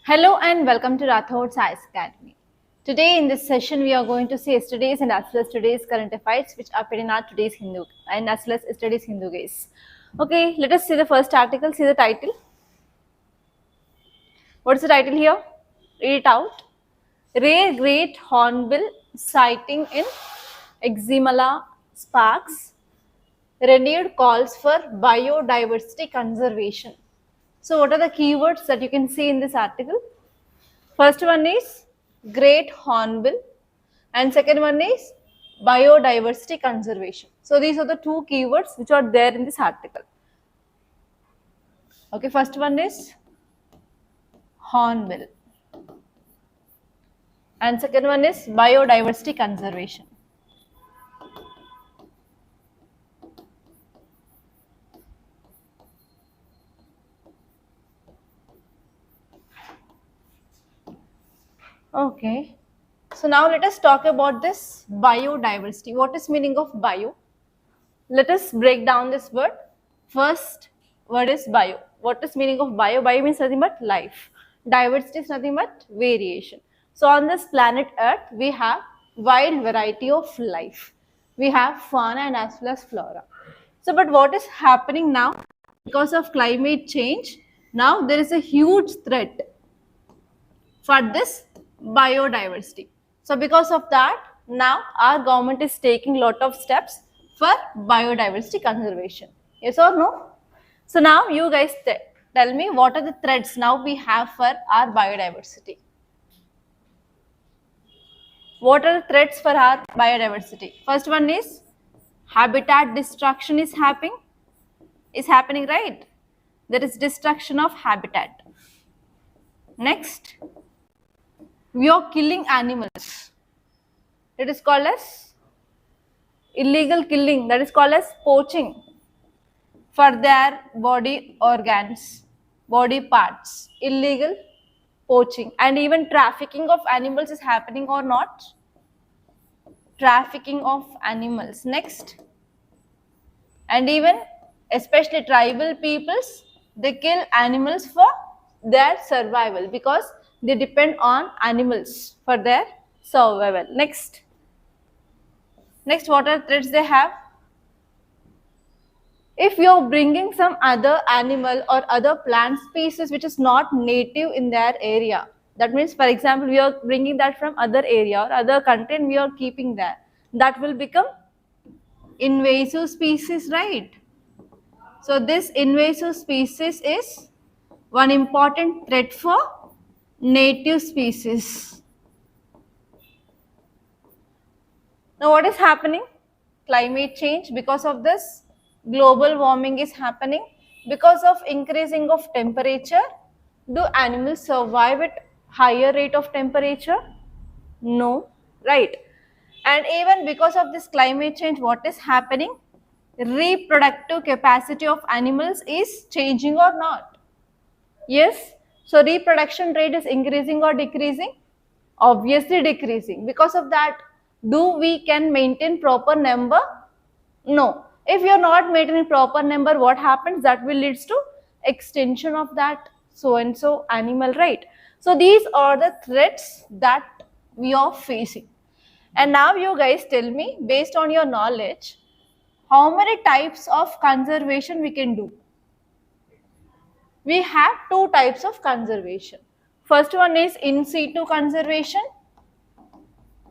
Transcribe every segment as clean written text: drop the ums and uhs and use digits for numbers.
Hello and welcome to Rathod Science Academy. Today in this session we are going to see yesterday's and as well as today's current affairs which appear in our today's Hindu and as well as yesterday's Hindu guys. Okay, let us see the first article, see the title. What is the title here? Read it out. Rare great hornbill sighting in Eximala sparks. Renewed calls for biodiversity conservation. So what are the keywords that you can see in this article? First one is great hornbill and second one is biodiversity conservation. So these are the two keywords which are there in this article. Okay, first one is hornbill and second one is biodiversity conservation. Okay, so now let us talk about this biodiversity. What is meaning of bio? Let us break down this word. First word is bio. What is meaning of bio? Bio means nothing but life. Diversity is nothing but variation. So on this planet Earth, we have wide variety of life. We have fauna and as well as flora. So but what is happening now? Because of climate change, now there is a huge threat for this biodiversity. So because of that, now our government is taking lot of steps for biodiversity conservation. Yes or no? So now you guys tell me what are the threats now we have for our biodiversity. What are the threats for our biodiversity? First one is habitat destruction is happening, right? There is destruction of habitat. Next, we are killing animals. It is called as illegal killing, that is called as poaching for their body organs, body parts, illegal poaching. And even trafficking of animals is happening or not? Trafficking of animals. Next, and even especially tribal peoples, they kill animals for their survival because they depend on animals for their survival. Next, what are threats they have? If you are bringing some other animal or other plant species which is not native in their area, that means for example we are bringing that from other area or other country and we are keeping that, that will become invasive species, right? So this invasive species is one important threat for native species. Now what is happening? Climate change. Because of this, global warming is happening. Because of increasing of temperature, do animals survive at higher rate of temperature? No, right? And even because of this climate change, what is happening? Reproductive capacity of animals is changing or not? Yes. So reproduction rate is increasing or decreasing? Obviously decreasing. Because of that, do we can maintain proper number? No. If you are not maintaining proper number, what happens? That will leads to extinction of that so and so animal, right? So these are the threats that we are facing. And now you guys tell me, based on your knowledge, how many types of conservation we can do? We have two types of conservation. First one is in situ conservation.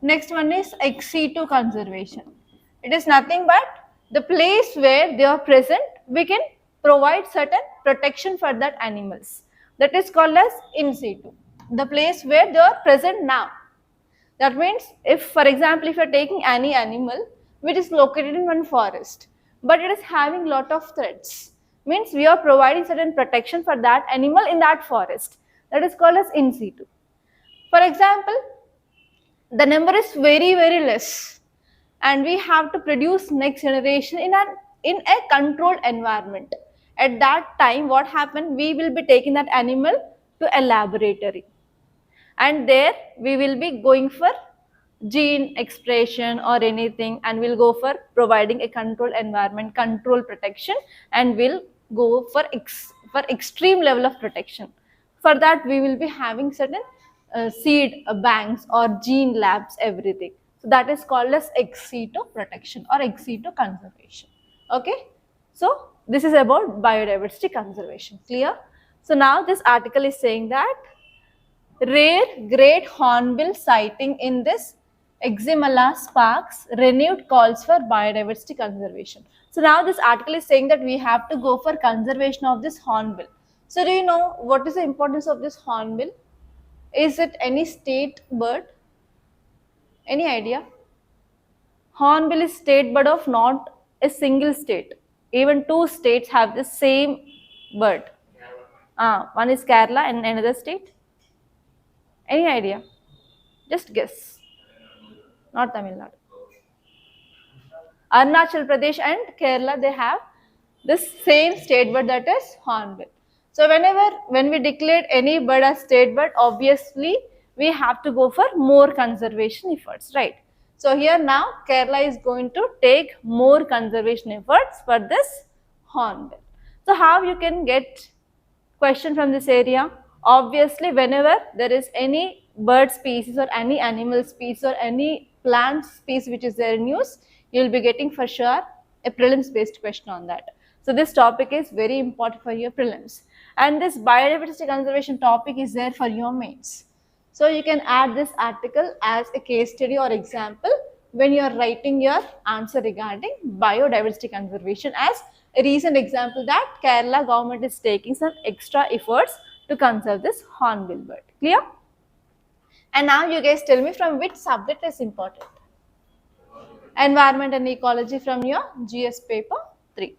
Next one is ex situ conservation. It is nothing but the place where they are present, we can provide certain protection for that animals. That is called as in situ. The place where they are present now. That means if, for example, if you are taking any animal which is located in one forest, but it is having lot of threats, means we are providing certain protection for that animal in that forest. That is called as in situ. For example, the number is very less and we have to produce next generation in a controlled environment. At that time, what happened? We will be taking that animal to a laboratory and there we will be going for gene expression or anything and we'll go for providing a controlled environment, control protection, and we'll go for extreme level of protection For that, we will be having certain seed banks or gene labs, everything. So that is called as ex situ protection or ex situ conservation. Okay. So this is about biodiversity conservation. Clear? So now this article is saying that rare great hornbill sighting in this Eximala sparks renewed calls for biodiversity conservation. So now this article is saying that we have to go for conservation of this hornbill. So do you know what is the importance of this hornbill? Is it any state bird? Any idea? Hornbill is state bird of not a single state. Even two states have the same bird. One is Kerala and another state. Any idea? Just guess. Not Tamil Nadu. Arunachal Pradesh and Kerala, they have this same state bird, that is hornbill. So when we declare any bird as state bird, obviously we have to go for more conservation efforts, right? So here now Kerala is going to take more conservation efforts for this hornbill. So how you can get question from this area? Obviously, whenever there is any bird species or any animal species or any plant species which is there in news, you will be getting for sure a prelims based question on that. So this topic is very important for your prelims, and this biodiversity conservation topic is there for your mains. So you can add this article as a case study or example when you are writing your answer regarding biodiversity conservation as a recent example that Kerala government is taking some extra efforts to conserve this hornbill bird. Clear? And now you guys tell me from which subject is important. Environment and ecology from your GS paper 3.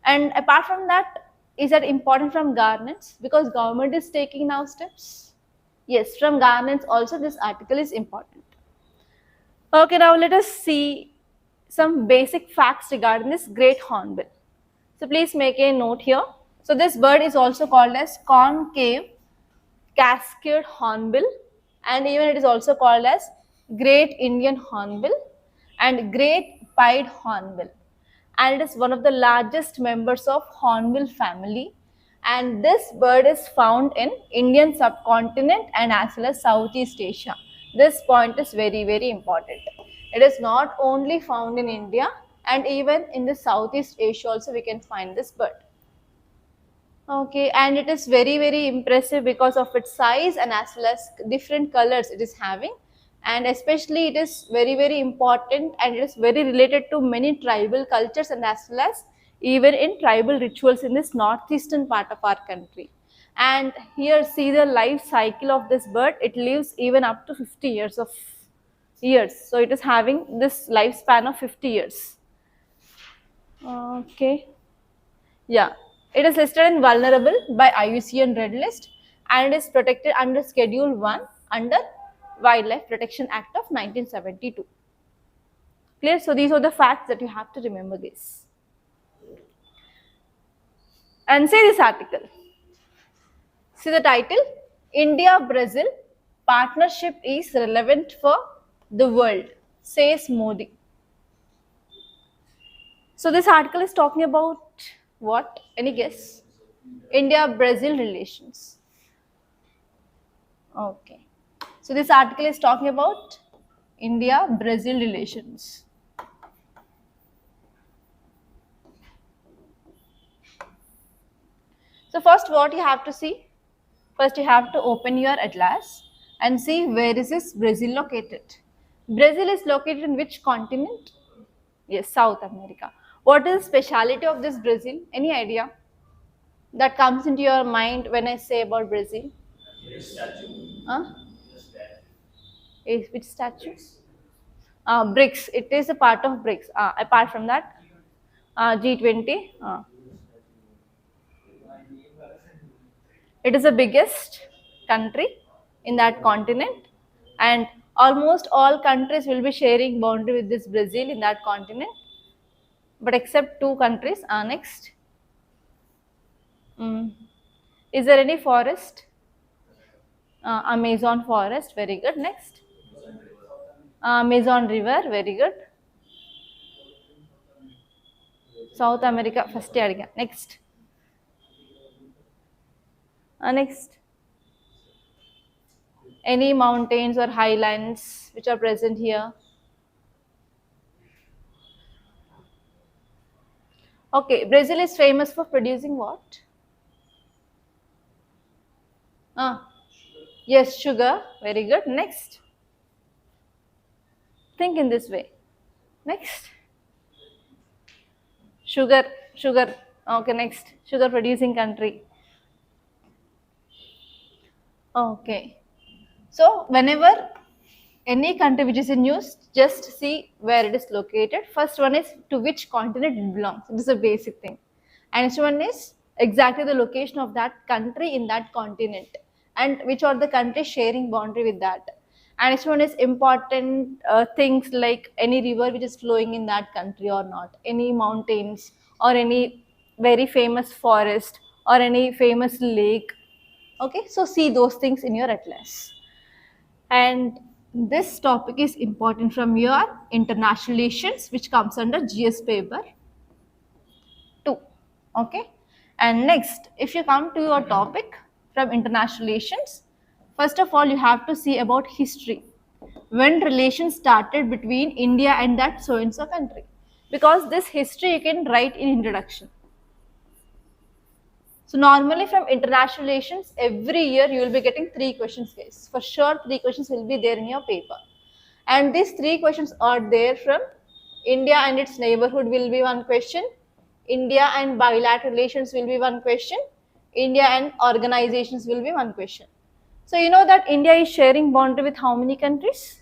And apart from that, is that important from governance? Because government is taking now steps. Yes, from governance also this article is important. Okay, now let us see some basic facts regarding this great hornbill. So please make a note here. So this bird is also called as concave cascade hornbill, and even it is also called as great Indian hornbill and great pied hornbill, and it is one of the largest members of hornbill family, and this bird is found in Indian subcontinent and as well as Southeast Asia. This point is very important. It is not only found in India, and even in the Southeast Asia also we can find this bird. Okay, and it is very impressive because of its size and as well as different colors it is having, and especially it is very important, and it is very related to many tribal cultures and as well as even in tribal rituals in this northeastern part of our country. And here see the life cycle of this bird. It lives even up to 50 years of years. So it is having this lifespan of 50 years. Okay. Yeah. It is listed in vulnerable by IUCN Red List, and it is protected under Schedule 1 under Wildlife Protection Act of 1972. Clear? So these are the facts that you have to remember this. And say this article. See the title, India-Brazil partnership is relevant for the world, says Modi. So this article is talking about what? Any guess? India-Brazil relations. Okay. So this article is talking about India-Brazil relations. So first what you have to see? First you have to open your atlas and see where is this Brazil located. Brazil is located in which continent? Yes, South America. What is the speciality of this Brazil? Any idea that comes into your mind when I say about Brazil? Huh? Which statue? BRICS. It is a part of BRICS. Apart from that, G20. It is the biggest country in that continent, and almost all countries will be sharing boundary with this Brazil in that continent, but except two countries. Next. Is there any forest? Amazon forest, very good. Next. Amazon river, very good. South America, first adiga. Next. Next. Any mountains or highlands which are present here? Okay, Brazil is famous for producing what? Ah, yes, sugar. Very good. Next. Think in this way. Next. Sugar, sugar. Okay, next. Sugar producing country. Okay. So, whenever any country which is in news, just see where it is located. First one is to which continent it belongs. This is a basic thing. And next one is exactly the location of that country in that continent and which are the countries sharing boundary with that. And next one is important things like any river which is flowing in that country or not, any mountains or any very famous forest or any famous lake. Okay, so see those things in your atlas. And this topic is important from your international relations, which comes under GS paper 2. Okay, and next, if you come to your topic from international relations, first of all, you have to see about history. When relations started between India and that so and so country, because this history you can write in introduction. So normally from international relations, every year you will be getting 3 questions, guys. For sure, 3 questions will be there in your paper. And these 3 questions are there from India and its neighborhood will be 1 question. India and bilateral relations will be 1 question. India and organizations will be 1 question. So you know that India is sharing boundary with how many countries?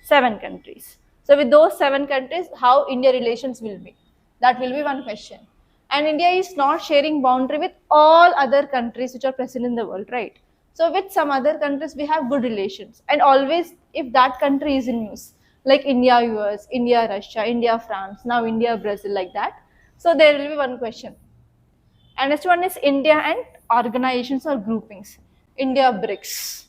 7 countries. So with those 7 countries, how India relations will be? That will be 1 question. And India is not sharing boundary with all other countries which are present in the world, right? So with some other countries, we have good relations. And always, if that country is in news, like India, US, India, Russia, India, France, now India, Brazil, like that. So there will be 1 question. And next one is India and organizations or groupings. India BRICS,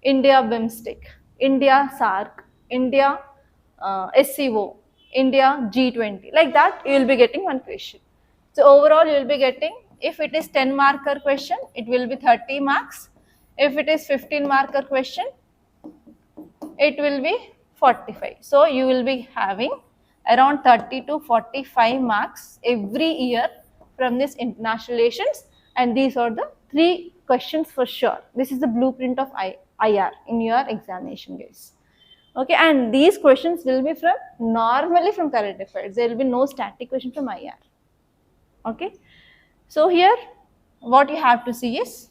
India BIMSTEC, India SAARC, India SCO, India G20. Like that, you will be getting 1 question. So overall, you will be getting, if it is 10 marker question, it will be 30 marks. If it is 15 marker question, it will be 45. So you will be having around 30 to 45 marks every year from this international relations, and these are the 3 questions for sure. This is the blueprint of IR in your examination, guys. Okay, and these questions will be from normally from current affairs. There will be no static question from IR. Okay, so here what you have to see is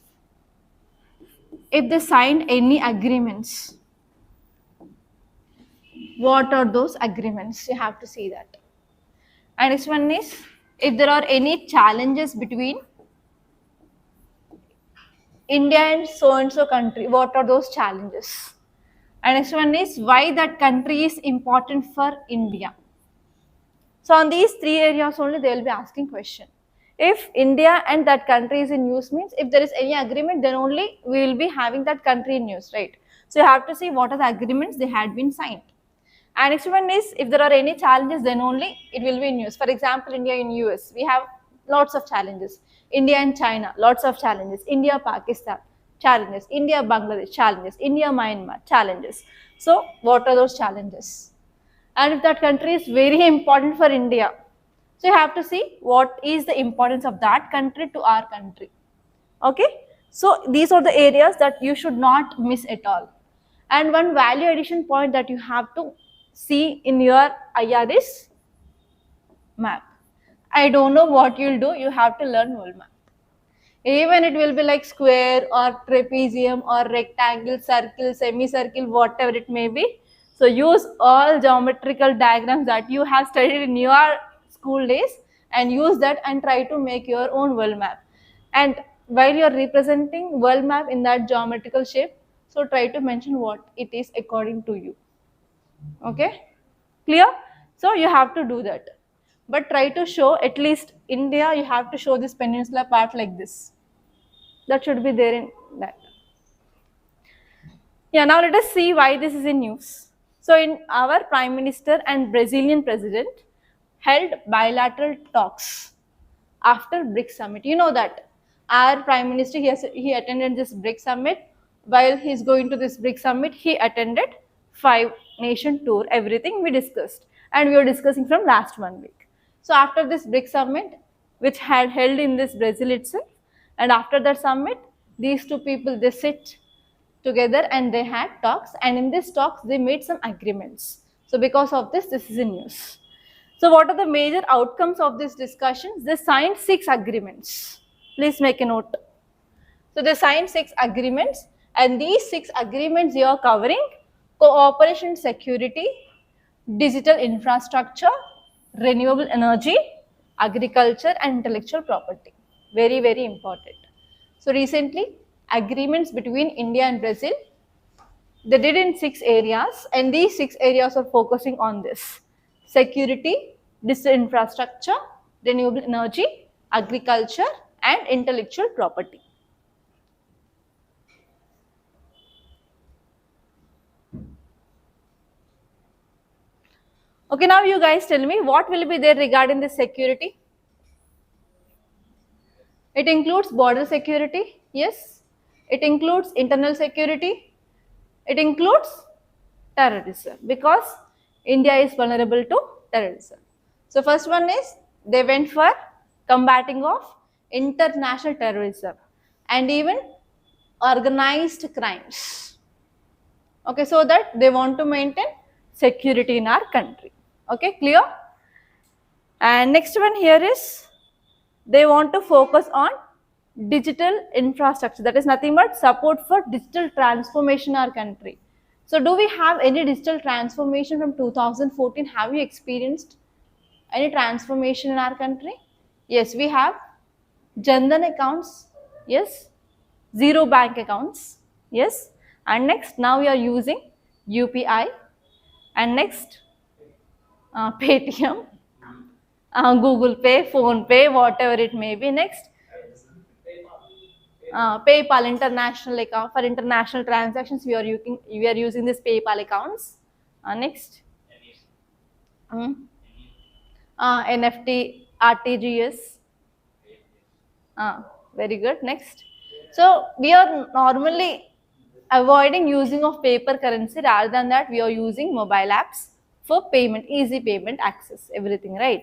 if they signed any agreements, what are those agreements? You have to see that. And next one is if there are any challenges between India and so country, what are those challenges? And next one is why that country is important for India. So on these 3 areas only they will be asking question. If India and that country is in news means if there is any agreement, then only we will be having that country in news, right? So you have to see what are the agreements they had been signed. And next one is if there are any challenges, then only it will be in news. For example, India in US, we have lots of challenges. India and China, lots of challenges. India, Pakistan, challenges. India, Bangladesh, challenges. India, Myanmar, challenges. So what are those challenges? And if that country is very important for India, so you have to see what is the importance of that country to our country. Okay, so these are the areas that you should not miss at all. And one value addition point that you have to see in your IR is map. I don't know what you'll do, you have to learn world map. Even it will be like square or trapezium or rectangle, circle, semicircle, whatever it may be. So use all geometrical diagrams that you have studied in your school days and use that and try to make your own world map. And while you are representing world map in that geometrical shape, so try to mention what it is according to you. Okay, clear? So you have to do that. But try to show at least India, you have to show this peninsula part like this. That should be there in that. Yeah, now let us see why this is in news. So in our Prime Minister and Brazilian President held bilateral talks after BRICS summit. You know that our Prime Minister, he attended this BRICS summit while he's going to this BRICS summit, he attended 5-nation tour, everything we discussed. And we were discussing from last 1 week. So after this BRICS summit, which had held in this Brazil itself, and after that summit, these two people, they sit together and they had talks, and in these talks, they made some agreements. So because of this is in news. So what are the major outcomes of this discussions? They signed 6 agreements. Please make a note. So they signed 6 agreements, and these 6 agreements they are covering cooperation, security, digital infrastructure, renewable energy, agriculture, and intellectual property. Very, very important. So recently, agreements between India and Brazil, they did in 6 areas, and these 6 areas are focusing on this: security, digital infrastructure, renewable energy, agriculture, and intellectual property. Okay, now you guys tell me what will be there regarding the security. It includes border security, yes. It includes internal security. It includes terrorism, because India is vulnerable to terrorism. So first one is they went for combating of international terrorism and even organized crimes. Okay, so that they want to maintain security in our country. Okay, clear? And next one here is they want to focus on digital infrastructure. That is nothing but support for digital transformation in our country. So do we have any digital transformation from 2014? Have you experienced any transformation in our country? Yes, we have Jan Dhan accounts, yes, zero bank accounts, yes, and next now we are using UPI, and next Paytm, Google Pay, Phone Pay, whatever it may be. Next, PayPal international account for international transactions. We are using this PayPal accounts. Next, NFT, RTGS. Very good. Next, so we are normally avoiding using of paper currency. Rather than that, we are using mobile apps for payment, easy payment access, everything, right?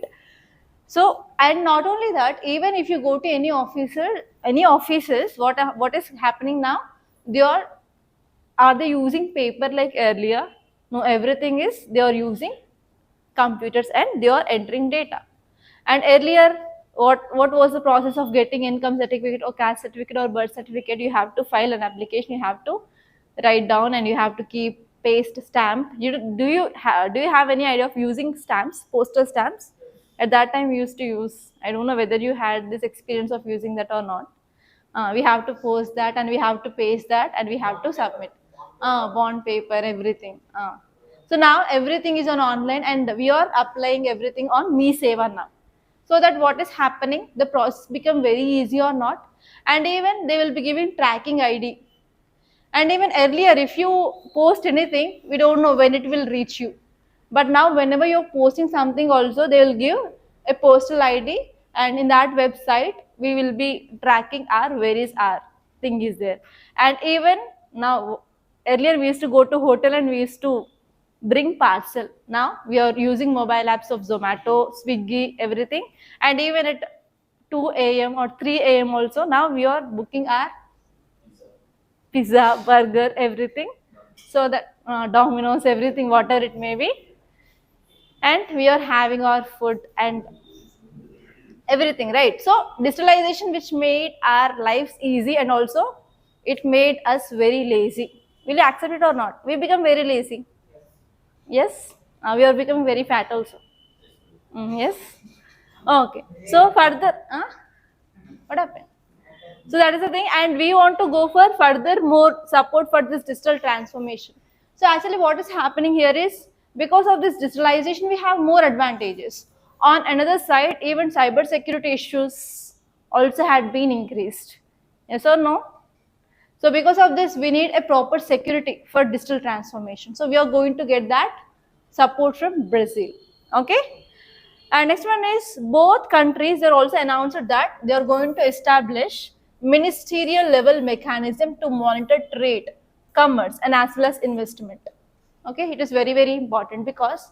So, and not only that, even if you go to any offices, what is happening now? Are they using paper like earlier? No, everything is they are using computers and they are entering data. And earlier, what was the process of getting income certificate or caste certificate or birth certificate? You have to file an application, you have to write down, and you have to keep paste stamp. Do you have any idea of using stamps, postal stamps? At that time we used to use, I don't know whether you had this experience of using that or not. We have to post that and we have to paste that and we have to submit bond paper, everything. So now everything is on online and we are applying everything on Me Seva now. So that what is happening, the process become very easy or not, and even they will be giving tracking ID. And even earlier, if you post anything, we don't know when it will reach you. But now whenever you're posting something also, they will give a postal ID, and in that website, we will be tracking where is our thing is there. And even now, earlier we used to go to hotel and we used to bring parcel. Now we are using mobile apps of Zomato, Swiggy, everything. And even at 2 a.m. or 3 a.m. also, now we are booking our pizza, burger, everything. So that Domino's, everything, whatever it may be. And we are having our food and everything, right? So digitalization which made our lives easy, and also it made us very lazy. Will you accept it or not? We become very lazy. Yes, we are becoming very fat also. Yes. Okay. So further, what happened? So that is the thing, and we want to go for further more support for this digital transformation. So actually what is happening here is, because of this digitalization, we have more advantages. On another side, even cyber security issues also had been increased. Yes or no? So because of this, we need a proper security for digital transformation. So we are going to get that support from Brazil. Okay. And next one is, both countries, they also announced that they are going to establish ministerial level mechanism to monitor trade, commerce, and as well as investment. Okay, it is very, very important, because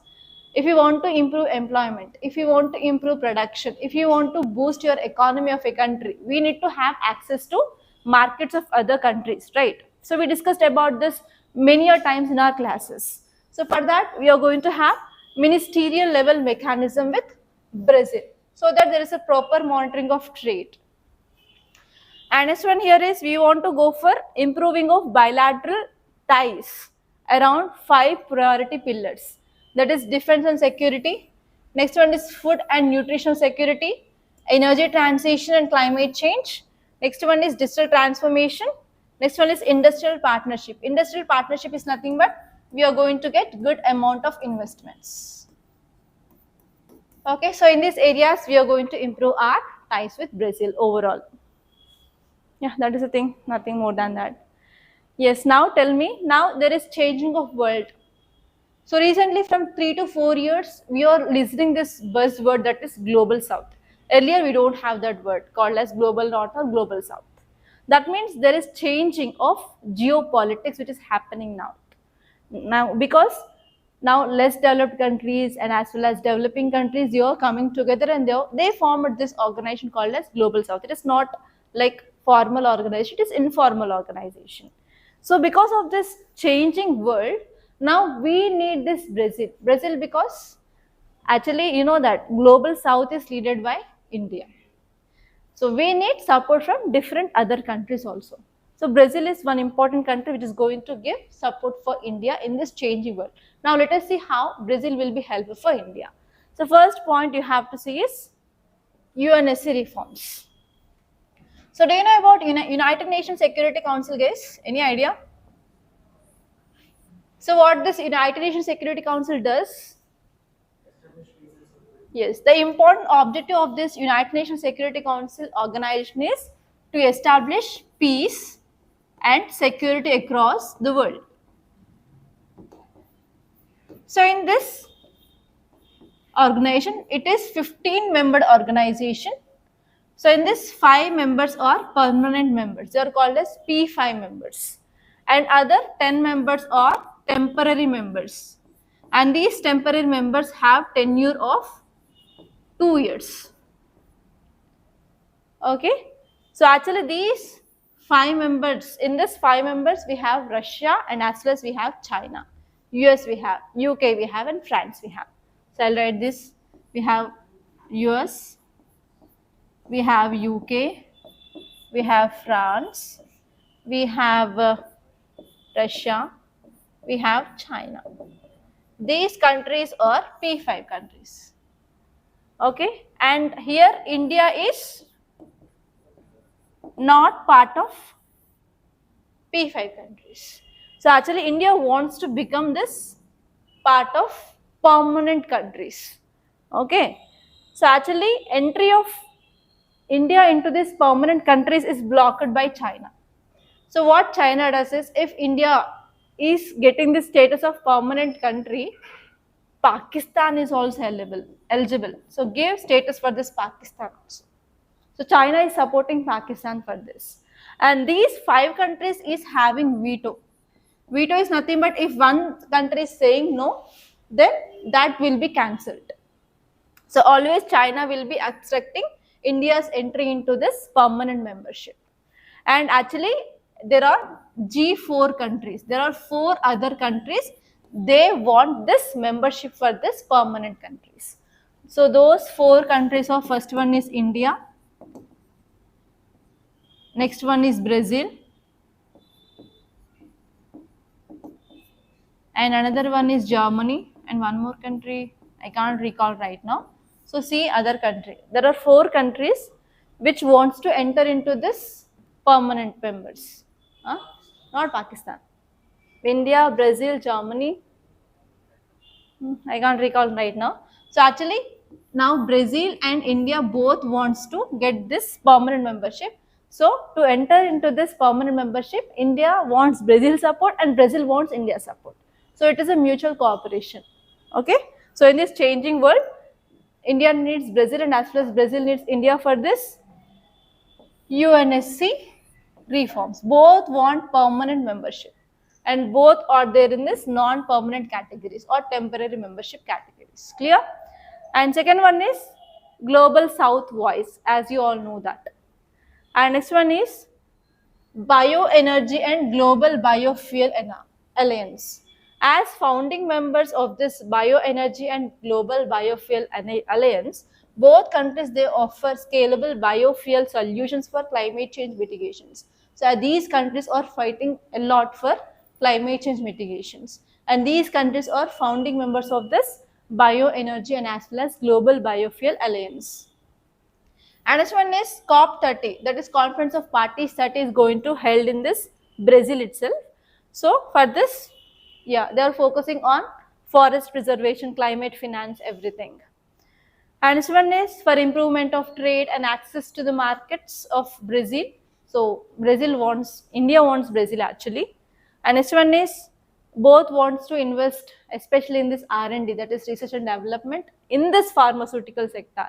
if you want to improve employment, if you want to improve production, if you want to boost your economy of a country, we need to have access to markets of other countries, right? So we discussed about this many a times in our classes. So for that, we are going to have ministerial level mechanism with Brazil, so that there is a proper monitoring of trade. And next one here is, we want to go for improving of bilateral ties around 5 priority pillars. That is defense and security. Next one is food and nutrition security, energy transition and climate change. Next one is digital transformation. Next one is industrial partnership. Industrial partnership is nothing but we are going to get good amount of investments. Okay, so in these areas we are going to improve our ties with Brazil overall. Yeah, that is the thing, nothing more than that. Yes, now tell me, now there is changing of world. So recently from 3 to 4 years, we are listening this buzzword, that is global south. Earlier we don't have that word called as global north or global south. That means there is changing of geopolitics which is happening now. Now, because now less developed countries and as well as developing countries, they are coming together and they formed this organization called as global south. It is not like formal organization, it is informal organization. So because of this changing world, now we need this Brazil, because actually you know that global south is led by India. So we need support from different other countries also. So Brazil is one important country which is going to give support for India in this changing world. Now let us see how Brazil will be helpful for India. So first point you have to see is UNSC reforms. So do you know about United Nations Security Council, guys? Any idea? So what this United Nations Security Council does? Yes, the important objective of this United Nations Security Council organization is to establish peace and security across the world. So in this organization, it is 15-member organization. So in this, 5 members are permanent members. They are called as P5 members. And other 10 members are temporary members. And these temporary members have tenure of 2 years. Okay. So actually these 5 members, in this 5 members we have Russia, and as well as we have China. US we have, UK we have, and France we have. So I'll write this. We have US, we have UK, we have France, we have Russia, we have China. These countries are P5 countries. Okay, and here India is not part of P5 countries. So actually India wants to become this part of permanent countries. Okay, so actually entry of India into these permanent countries is blocked by China. So what China does is, if India is getting the status of permanent country, Pakistan is also eligible. So give status for this Pakistan also. So China is supporting Pakistan for this. And these 5 countries is having veto. Veto is nothing but if one country is saying no, then that will be cancelled. So always China will be obstructing India's entry into this permanent membership. And actually there are G4 countries. There are 4 other countries. They want this membership for this permanent countries. So those 4 countries are, first one is India. Next one is Brazil. And another one is Germany. And one more country, I can't recall right now. So see other country. There are 4 countries which wants to enter into this permanent members. Not Pakistan. India, Brazil, Germany. I can't recall right now. So actually now Brazil and India both wants to get this permanent membership. So to enter into this permanent membership, India wants Brazil support and Brazil wants India support. So it is a mutual cooperation. Okay. So in this changing world, India needs Brazil and as well as Brazil needs India for this UNSC reforms. Both want permanent membership and both are there in this non-permanent categories or temporary membership categories. Clear? And second one is Global South Voice, as you all know that. And next one is Bioenergy and Global Biofuel Alliance. As founding members of this Bioenergy and Global Biofuel Alliance, both countries they offer scalable biofuel solutions for climate change mitigations. So these countries are fighting a lot for climate change mitigations, and these countries are founding members of this Bioenergy and as well as Global Biofuel Alliance. And next one is COP30, that is Conference of Parties, that is going to held in this Brazil itself. So for this, yeah, they are focusing on forest preservation, climate finance, everything. And this one is for improvement of trade and access to the markets of Brazil. So India wants Brazil actually. And this one is both wants to invest especially in this R&D, that is research and development, in this pharmaceutical sector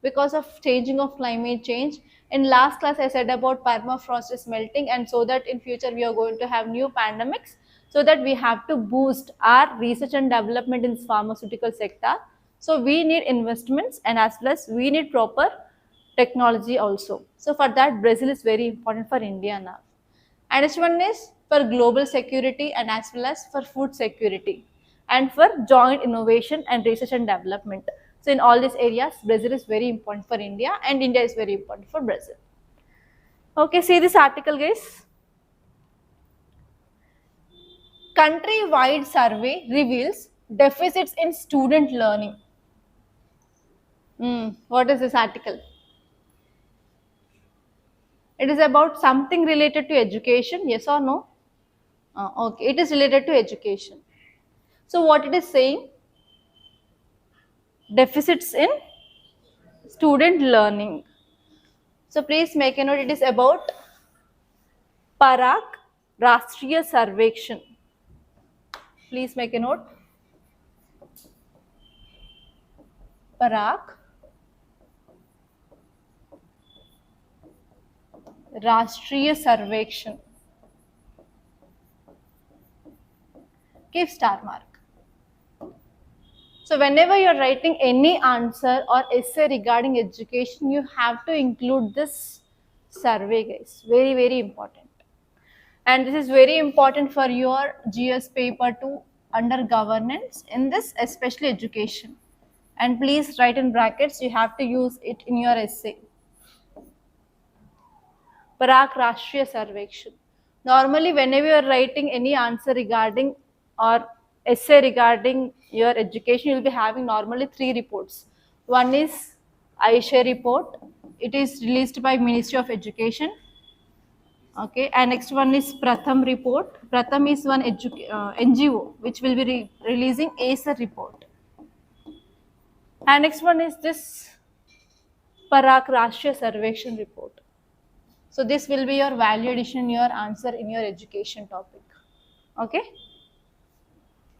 because of changing of climate change. In last class I said about permafrost is melting, and so that in future we are going to have new pandemics, so that we have to boost our research and development in this pharmaceutical sector. So we need investments and as well as we need proper technology also. So for that Brazil is very important for India now. And next one is for global security and as well as for food security and for joint innovation and research and development. So in all these areas, Brazil is very important for India and India is very important for Brazil. Okay, see this article guys. Country-wide survey reveals deficits in student learning. What is this article? It is about something related to education, yes or no? Okay, it is related to education. So what it is saying? Deficits in student learning. So please make a note, it is about Parak Rashtriya Sarvekshan. Please make a note. Parak Rashtriya Sarvekshan. Give star mark. So whenever you are writing any answer or essay regarding education, you have to include this survey guys. Very, very important. And this is very important for your GS paper 2 under governance in this, especially education. And please write in brackets, you have to use it in your essay. Parak Rashtriya Sarvekshan. Normally, whenever you are writing any answer regarding or essay regarding your education, you will be having normally 3 reports. One is Aisha report. It is released by Ministry of Education. Okay, and next one is Pratham report. Pratham is one NGO which will be releasing ASER report. And next one is this Parak Rashtriya Sarvekshan report. So this will be your value addition in your answer in your education topic. Okay.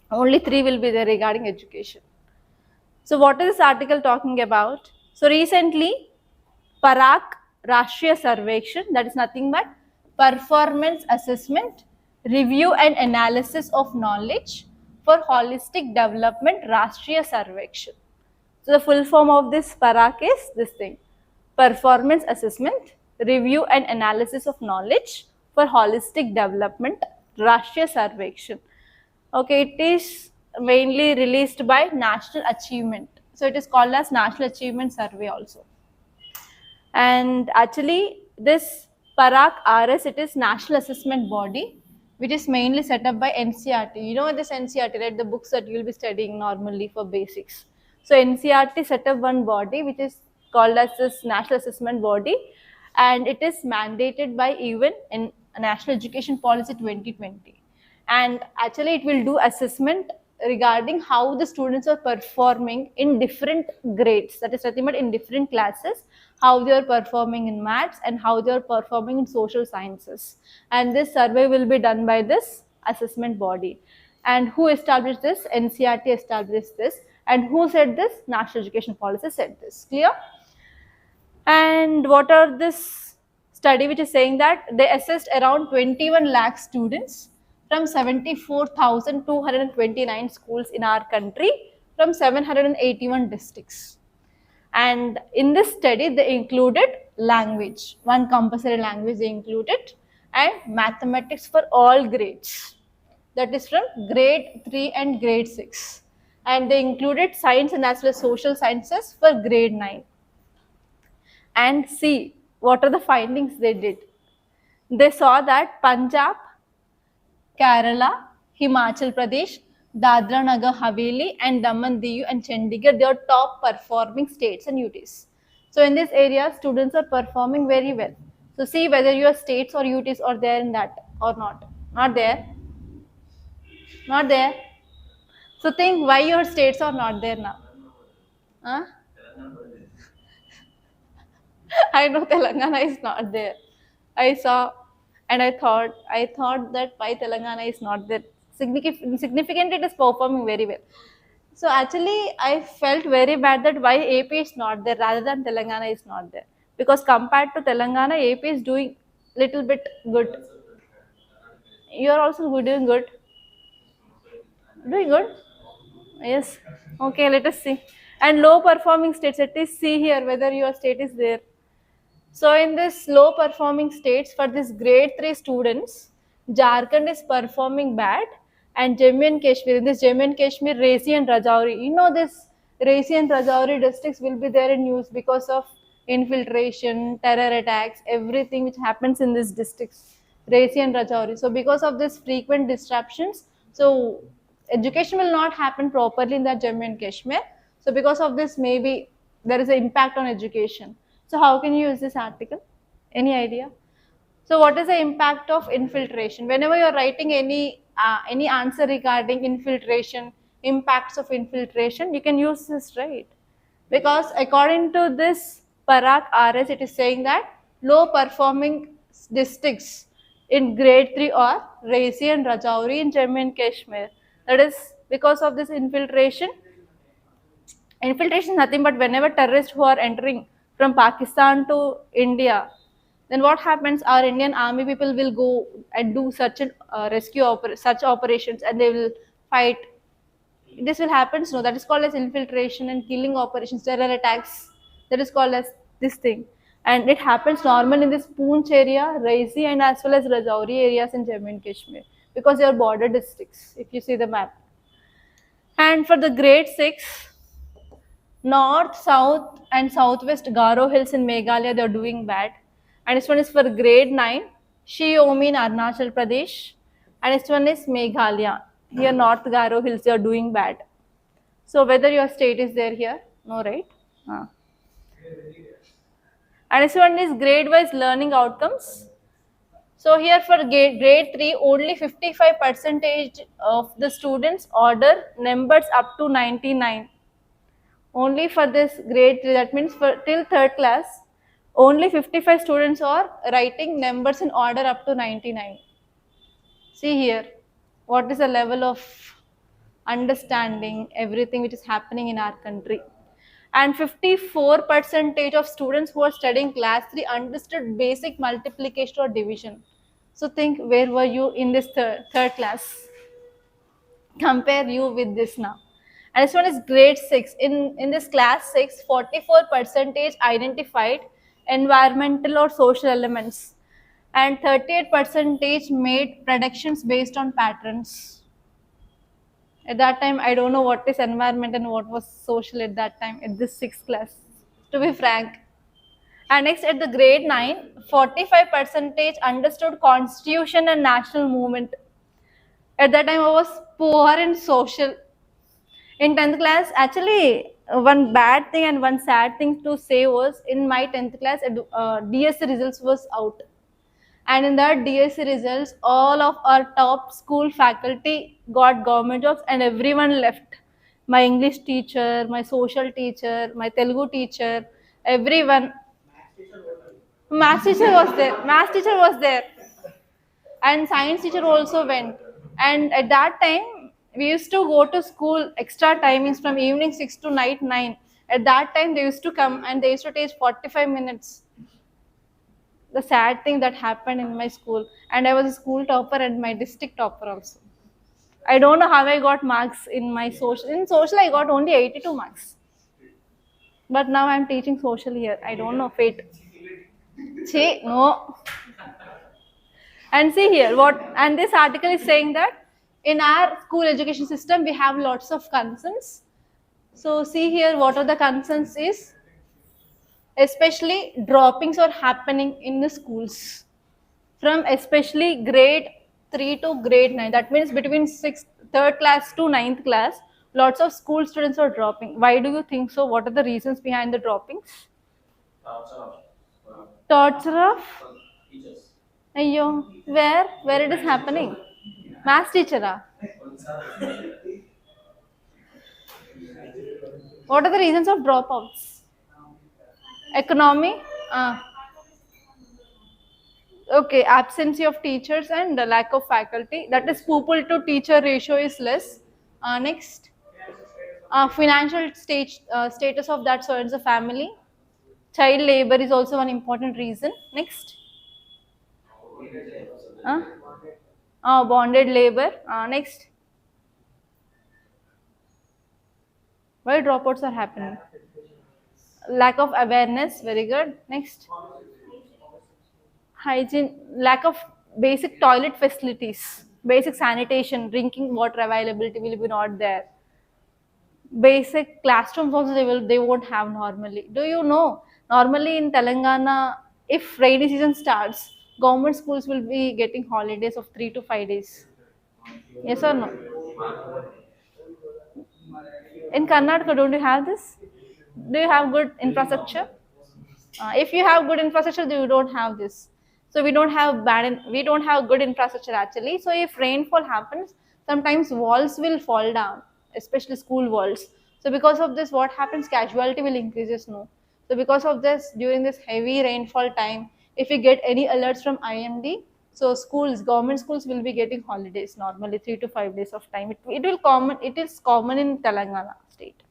Only 3 will be there regarding education. So what is this article talking about? So recently, Parak Rashtriya Sarvekshan, that is nothing but performance assessment, review and analysis of knowledge for holistic development Rashtriya Sarvekshan. So the full form of this Parak is this thing: performance assessment, review and analysis of knowledge for holistic development Rashtriya Sarvekshan. Okay, it is mainly released by National Achievement. So it is called as National Achievement Survey also. And actually this Parak RS, it is National Assessment Body which is mainly set up by NCERT. You know this NCERT, right? The books that you will be studying normally for basics. So NCERT set up one body which is called as this National Assessment Body, and it is mandated by even in National Education Policy 2020. And actually it will do assessment regarding how the students are performing in different grades, that is nothing but in different classes, how they are performing in maths and how they are performing in social sciences. And this survey will be done by this assessment body. And who established this? NCERT established this. And who said this? National Education Policy said this. Clear? And what are this study which is saying that they assessed around 21 lakh students from 74,229 schools in our country from 781 districts. And in this study, they included language, one compulsory language they included, and mathematics for all grades. That is from grade 3 and grade 6. And they included science and as well as social sciences for grade 9. And see what are the findings they did. They saw that Punjab, Kerala, Himachal Pradesh, Dadra Nagar Haveli, and Daman Diu and Chandigarh, they are top performing states and UTs. So in this area, students are performing very well. So see whether your states or UTs are there in that or not. Not there. Not there. So think why your states are not there now. Huh? I know Telangana is not there. I saw and I thought that why Telangana is not there. Significant it is performing very well. So actually I felt very bad that why AP is not there rather than Telangana is not there. Because compared to Telangana, AP is doing little bit good. You are also doing good. Doing good? Yes. Okay, let us see. And low performing states, at least see here whether your state is there. So in this low performing states for this grade 3 students, Jharkhand is performing bad and Jammu and Kashmir, in this Jammu and Kashmir, Raisi and Rajouri, you know this Raisi and Rajouri districts will be there in news because of infiltration, terror attacks, everything which happens in these districts, Raisi and Rajouri. So because of this frequent disruptions, so education will not happen properly in that Jammu and Kashmir. So because of this, maybe there is an impact on education. So how can you use this article? Any idea? So what is the impact of infiltration? Whenever you're writing any answer regarding infiltration, impacts of infiltration, you can use this, right? Because according to this Parak RS, it is saying that low performing districts in grade 3 are Raisi and Rajouri in Jammu and Kashmir. That is because of this infiltration. Infiltration is nothing but whenever terrorists who are entering from Pakistan to India, then what happens? Our Indian army people will go and do such an such operations, and they will fight. This will happen. No, that is called as infiltration and killing operations, terror attacks. That is called as this thing, and it happens normal in this Poonch area, Raisi, and as well as Rajouri areas in Jammu and Kashmir because they are border districts. If you see the map, and for the grade 6. North, South, and Southwest Garo Hills in Meghalaya, they're doing bad. And this one is for grade 9, Shiomi in Arunachal Pradesh. And this one is Meghalaya. Here, North Garo Hills, they're doing bad. So, whether your state is there here? No, right? And this one is grade wise learning outcomes. So, here for grade 3, only 55% of the students order numbers up to 99. Only for this grade 3, that means for till 3rd class, only 55 students are writing numbers in order up to 99. See here, what is the level of understanding everything which is happening in our country. And 54% of students who are studying class 3 understood basic multiplication or division. So think, where were you in this third class? Compare you with this now. And this one is grade 6. In this class 6, 44% identified environmental or social elements, and 38% made predictions based on patterns. At that time, I don't know what is environment and what was social at that time, at this 6th class, to be frank. And next, at the grade 9, 45% understood constitution and national movement. At that time, I was poor in social. In 10th class, actually, one bad thing and one sad thing to say was, in my 10th class, DSC results was out. And in that DSC results, all of our top school faculty got government jobs and everyone left. My English teacher, my social teacher, my Telugu teacher, everyone. Maths teacher was there. Maths teacher was there. And science teacher also went. And at that time, we used to go to school extra timings from evening 6 to night 9. At that time, they used to come and they used to take 45 minutes. The sad thing that happened in my school, and I was a school topper and my district topper also. I don't know how I got marks in my social. In social, I got only 82 marks. But now I'm teaching social here. I don't know fate. See, no. And see here, what, and this article is saying that in our school education system, we have lots of concerns. So see here, what are the concerns is, especially droppings are happening in the schools from especially grade 3 to grade 9. That means between third class to ninth class, lots of school students are dropping. Why do you think so? What are the reasons behind the droppings? Torture of Ayyo, where it is happening? Maths teacher. What are the reasons of dropouts? Economy? Okay, absence of teachers and the lack of faculty. That is, pupil to teacher ratio is less. Next, financial status of that so it's a family. Child labor is also one important reason. Next, bonded labor. Next, why dropouts are happening? Lack of awareness. Very good. Next, hygiene, lack of basic toilet facilities, basic sanitation, drinking water availability will be not there. Basic classrooms also they won't have normally. Do you know, normally in Telangana, if rainy season starts, government schools will be getting holidays of 3 to 5 days. Yes or no? In Karnataka, don't you have this? Do you have good infrastructure? If you have good infrastructure, you don't have this. So we don't have we don't have good infrastructure actually. So if rainfall happens, sometimes walls will fall down, especially school walls. So because of this, what happens? Casualty will increases. No. So because of this, during this heavy rainfall time, if we get any alerts from IMD, so schools, government schools will be getting holidays normally 3 to 5 days of time. It will common. It is common in Telangana state.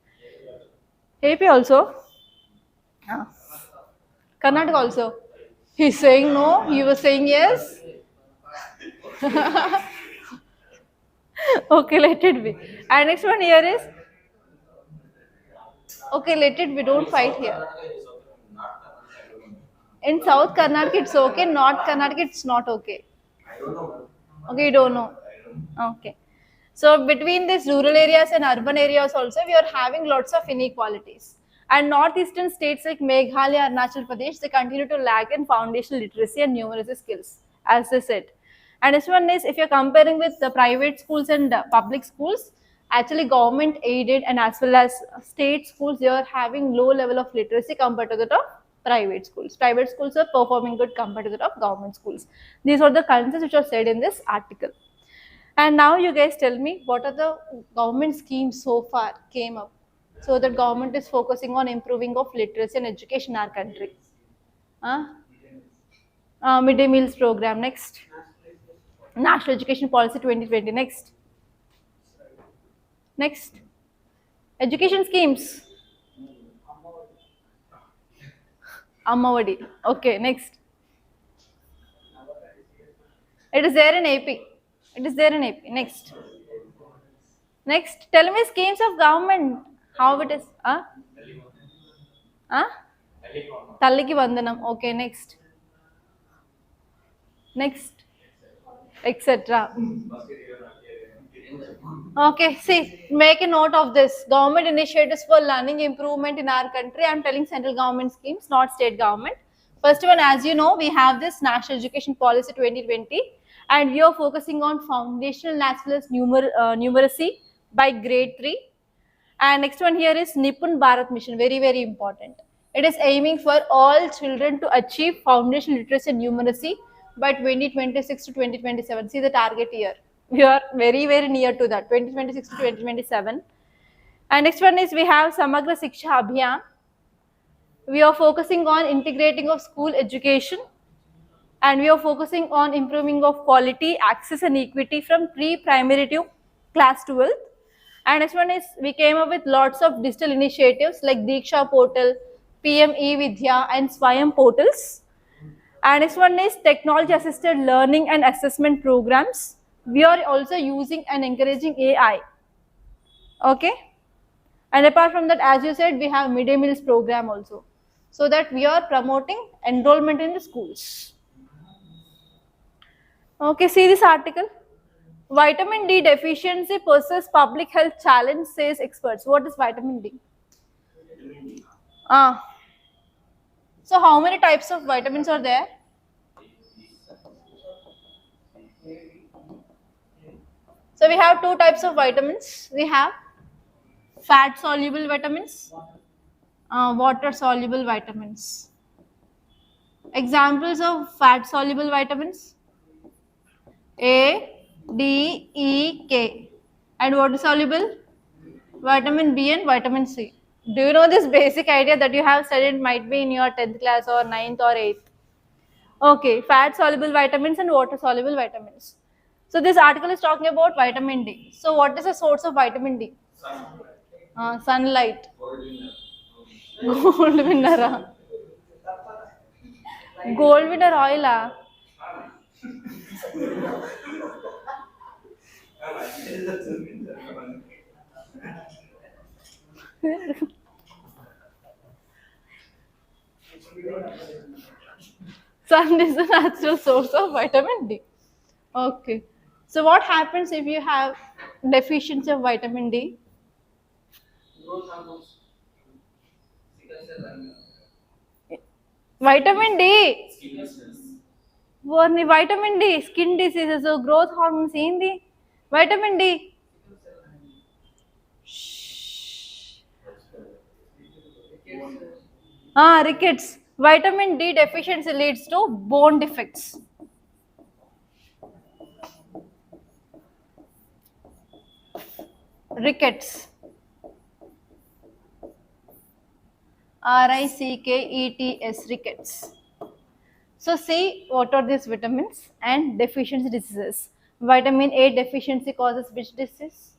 AP also. Ah. Karnataka also. He's saying no, he was saying yes. Okay, let it be. And next one here is, okay, let it be, don't fight here. In South Karnataka it's okay, North Karnataka it's not okay. Okay, you don't know. Okay. So between these rural areas and urban areas also, we are having lots of inequalities. And northeastern states like Meghalaya, Arunachal Pradesh, they continue to lag in foundational literacy and numeracy skills, as they said. And this one is, if you're comparing with the private schools and public schools, actually government aided and as well as state schools, they are having low level of literacy compared to that of private schools. Private schools are performing good compared to that of government schools. These are the concerns which are said in this article. And now you guys tell me, what are the government schemes so far came up? So that government is focusing on improving of literacy and education in our country. Midday meals program, next. National Education Policy 2020, next. Next. Education schemes. Ammavadi. Okay, next. It is there in AP. It is there in AP. Next. Next. Tell me schemes of government. How it is? Talliki Vandanam. Okay, next. Next. Etc. Okay, see, make a note of this. Government initiatives for learning improvement in our country. I'm telling central government schemes, not state government. First one, as you know, we have this National Education Policy 2020, and we are focusing on foundational as well as numeracy by grade 3. And next one here is Nipun Bharat Mission, very, very important. It is aiming for all children to achieve foundational literacy and numeracy by 2026 to 2027. See the target year. We are very, very near to that, 2026 to 2027. And next one is, we have Samagra Shiksha Abhiyan. We are focusing on integrating of school education, and we are focusing on improving of quality, access and equity from pre-primary to class 12th. And next one is, we came up with lots of digital initiatives like Diksha Portal, PM E-Vidya and Swayam portals. And next one is technology assisted learning and assessment programs. We are also using and encouraging AI. Okay. And apart from that, as you said, we have midday meals program also. So that we are promoting enrollment in the schools. Okay, see this article. Vitamin D deficiency poses public health challenge, says experts. What is vitamin D? Ah. So how many types of vitamins are there? So we have two types of vitamins. We have fat soluble vitamins, water soluble vitamins. Examples of fat soluble vitamins: A, D, E, K. And water soluble? Vitamin B and vitamin C. Do you know this basic idea that you have studied might be in your 10th class or 9th or 8th? Okay, fat soluble vitamins and water soluble vitamins. So this article is talking about vitamin D. So what is the source of vitamin D? Sunlight. Gold winner. Gold winner oil. Sun is the natural source of vitamin D. Okay. So what happens if you have deficiency of vitamin D? Vitamin D. Vitamin D, skin diseases, so growth hormones ఏంది? Vitamin D. Rickets. Vitamin D deficiency leads to bone defects. Rickets. Rickets, rickets. So see what are these vitamins and deficiency diseases. Vitamin A deficiency causes which disease?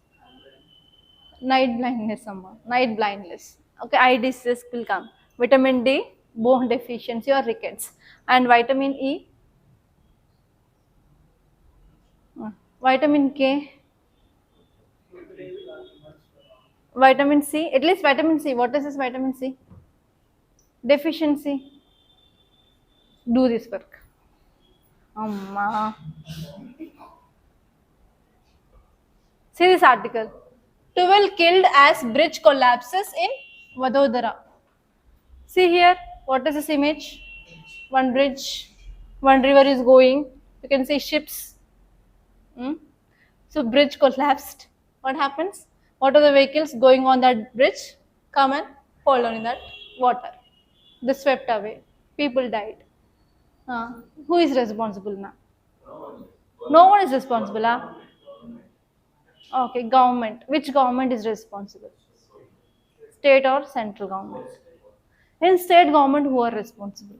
Night blindness, night blindness. Okay, eye disease will come. Vitamin D, bone deficiency or rickets. And vitamin E, vitamin K, vitamin C, at least vitamin C. What is this vitamin C? Deficiency. Do this work. Amma. See this article. 12 killed as bridge collapses in Vadodara. See here, what is this image? One bridge, one river is going. You can see ships. So bridge collapsed. What happens? What are the vehicles going on that bridge? Come and fall down in that water. They swept away. People died. Who is responsible now? No one is responsible. Okay, government. Which government is responsible? State or central government? In state government, who are responsible?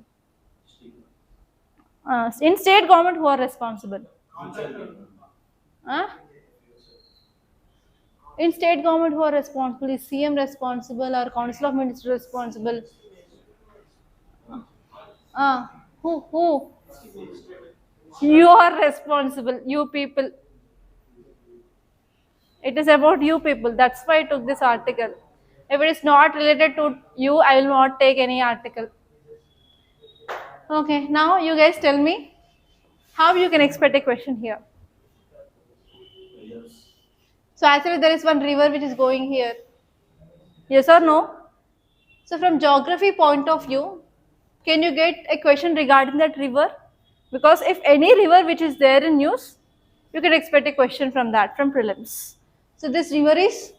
In state government, who are responsible? In state government, who are responsible? Is CM responsible or Council of Ministers responsible? Who? You are responsible. You people. It is about you people. That's why I took this article. If it is not related to you, I will not take any article. Okay, now you guys tell me how you can expect a question here. So actually there is one river which is going here. Yes or no? So from geography point of view, can you get a question regarding that river? Because if any river which is there in news, you can expect a question from that, from prelims. So this river is,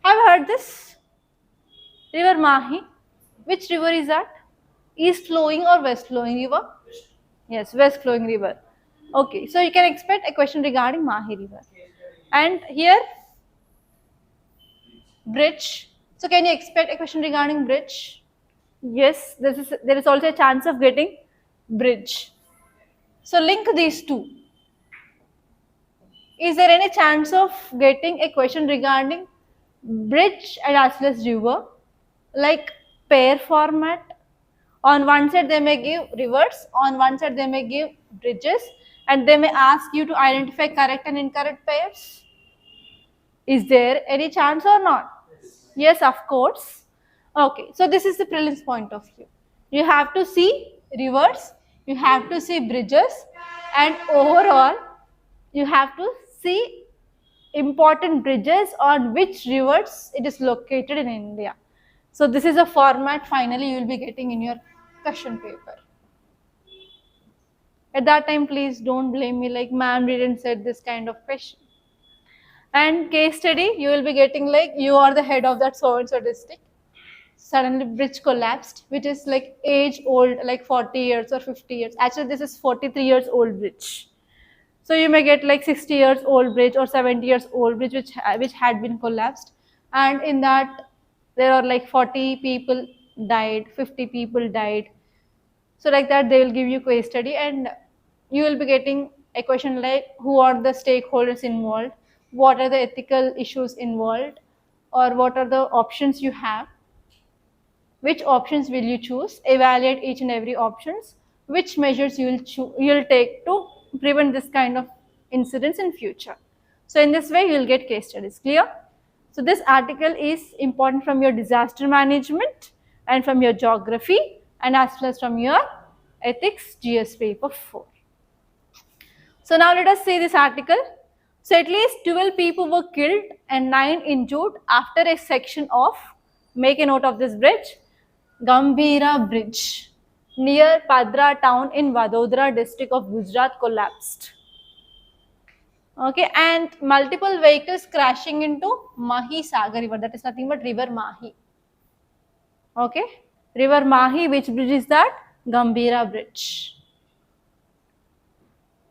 have you heard this? River Mahi. Which river is that? East flowing or west flowing river? Yes, west flowing river. Okay, so you can expect a question regarding Mahi river. And here, bridge. So can you expect a question regarding bridge? Yes, there is also a chance of getting bridge. So link these two. Is there any chance of getting a question regarding bridge and as well as river, like pair format On one side they may give rivers, on one side they may give bridges, and they may ask you to identify correct and incorrect pairs. Is there any chance or not? Yes, of course. Okay, so this is the prelims point of view. You have to see rivers, you have to see bridges, and overall, you have to see important bridges on which rivers it is located in India. So this is a format finally you will be getting in your question paper. At that time, please don't blame me like ma'am didn't said this kind of question. And case study, you will be getting like you are the head of that so and so district. Suddenly bridge collapsed, which is like age old, like 40 years or 50 years. Actually, this is 43 years old bridge. So you may get like 60 years old bridge or 70 years old bridge which had been collapsed, and in that there are like 40 people died, 50 people died. So like that they will give you case study, and you will be getting a question like who are the stakeholders involved, what are the ethical issues involved, or what are the options you have, which options will you choose, evaluate each and every options, which measures you'll take to prevent this kind of incidents in future. So in this way you'll get case studies. Clear? So this article is important from your disaster management and from your geography and as well as from your ethics GS paper 4. So now let us see this article. So at least 12 people were killed and 9 injured after a section of, make a note of this bridge, Gambhira Bridge near Padra town in Vadodara district of Gujarat collapsed. Okay, and multiple vehicles crashing into Mahi Sagar river, that is nothing but river Mahi. Okay, river Mahi, which bridge is that? Gambhira Bridge.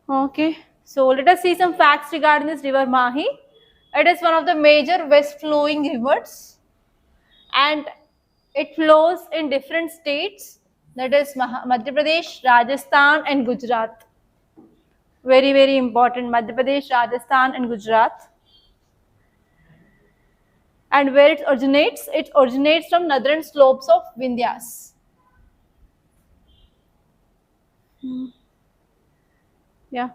Okay, so let us see some facts regarding this river Mahi. It is one of the major west flowing rivers and it flows in different states, that is Madhya Pradesh, Rajasthan and Gujarat. Very, very important, Madhya Pradesh, Rajasthan and Gujarat. And where it originates from northern slopes of Vindhyas. Yeah,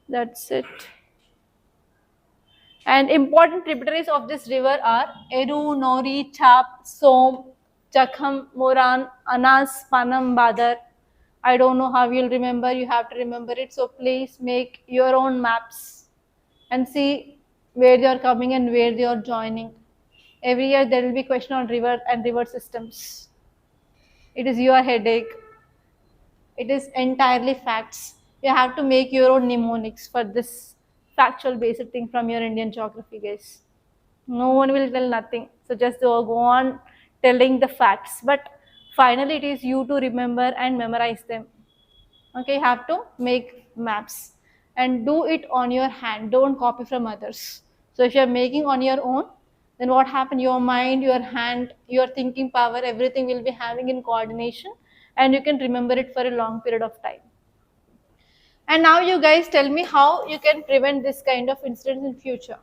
that's it. And important tributaries of this river are Eru, Nori, Chap, Som, Chakham, Moran, Anas, Panam, Badar. I don't know how you'll remember, you have to remember it. So please make your own maps and see where they are coming and where they are joining. Every year there will be question on river and river systems. It is your headache. It is entirely facts. You have to make your own mnemonics for this factual basic thing from your Indian geography, guys. No one will tell nothing. So just go on telling the facts. But finally, it is you to remember and memorize them. Okay, you have to make maps and do it on your hand. Don't copy from others. So if you are making on your own, then what happened? Your mind, your hand, your thinking power, everything will be having in coordination, and you can remember it for a long period of time. And now you guys tell me how you can prevent this kind of incidents in future.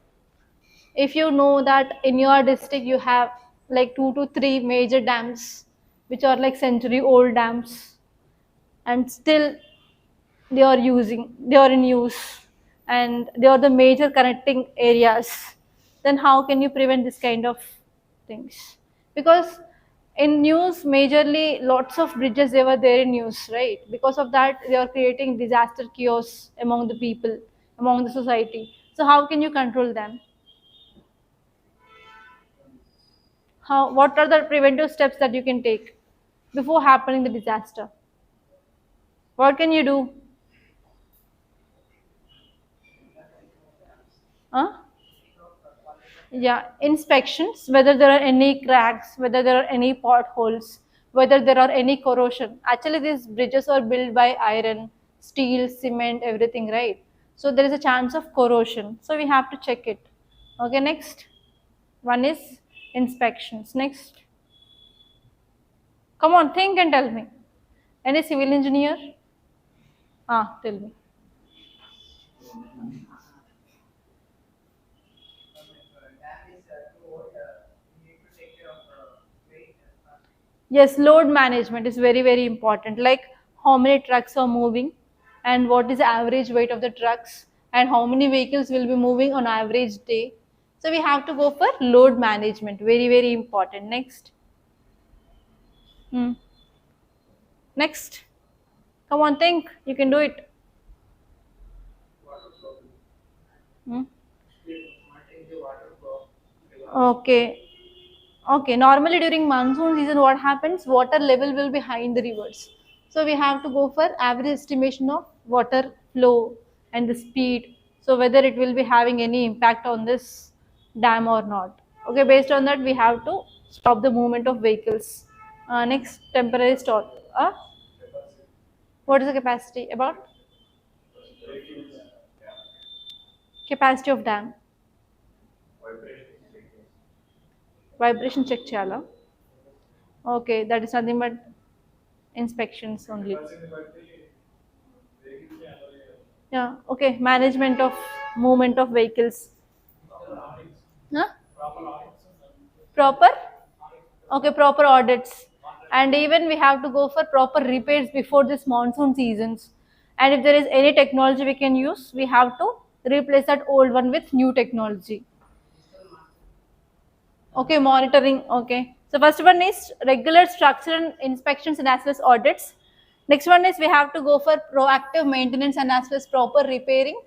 If you know that in your district you have like 2 to 3 major dams which are like century old dams and still they are in use and they are the major connecting areas, then how can you prevent this kind of things? Because in news majorly lots of bridges they were there in news, right? Because of that they are creating disaster chaos among the people, among the society. So how can you control them? How, what are the preventive steps that you can take before happening the disaster? What can you do? Huh? Yeah, inspections, whether there are any cracks, whether there are any potholes, whether there are any corrosion. Actually, these bridges are built by iron, steel, cement, everything, right? So there is a chance of corrosion. So we have to check it. Okay, next. One is inspections. Next. Come on, think and tell me. Any civil engineer? Ah, tell me. Yes, load management is very, very important. Like how many trucks are moving and what is the average weight of the trucks and how many vehicles will be moving on average day. So we have to go for load management. Very, very important. Next. Hmm. Next. Come on, think. You can do it. Hmm. Okay. Okay, normally during monsoon season, what happens? Water level will be high in the rivers. So we have to go for average estimation of water flow and the speed. So whether it will be having any impact on this dam or not. Okay, based on that, we have to stop the movement of vehicles. Next, temporary stop. What is the capacity about? Capacity of dam. Vibration check chala. Okay, that is nothing but inspections only. Yeah, okay. Management of movement of vehicles. Huh? Proper? Okay, proper audits. And even we have to go for proper repairs before this monsoon seasons. And if there is any technology we can use, we have to replace that old one with new technology. Okay, monitoring. Okay. So first one is regular structural inspections and as well as audits. Next one is we have to go for proactive maintenance and as well as proper repairing.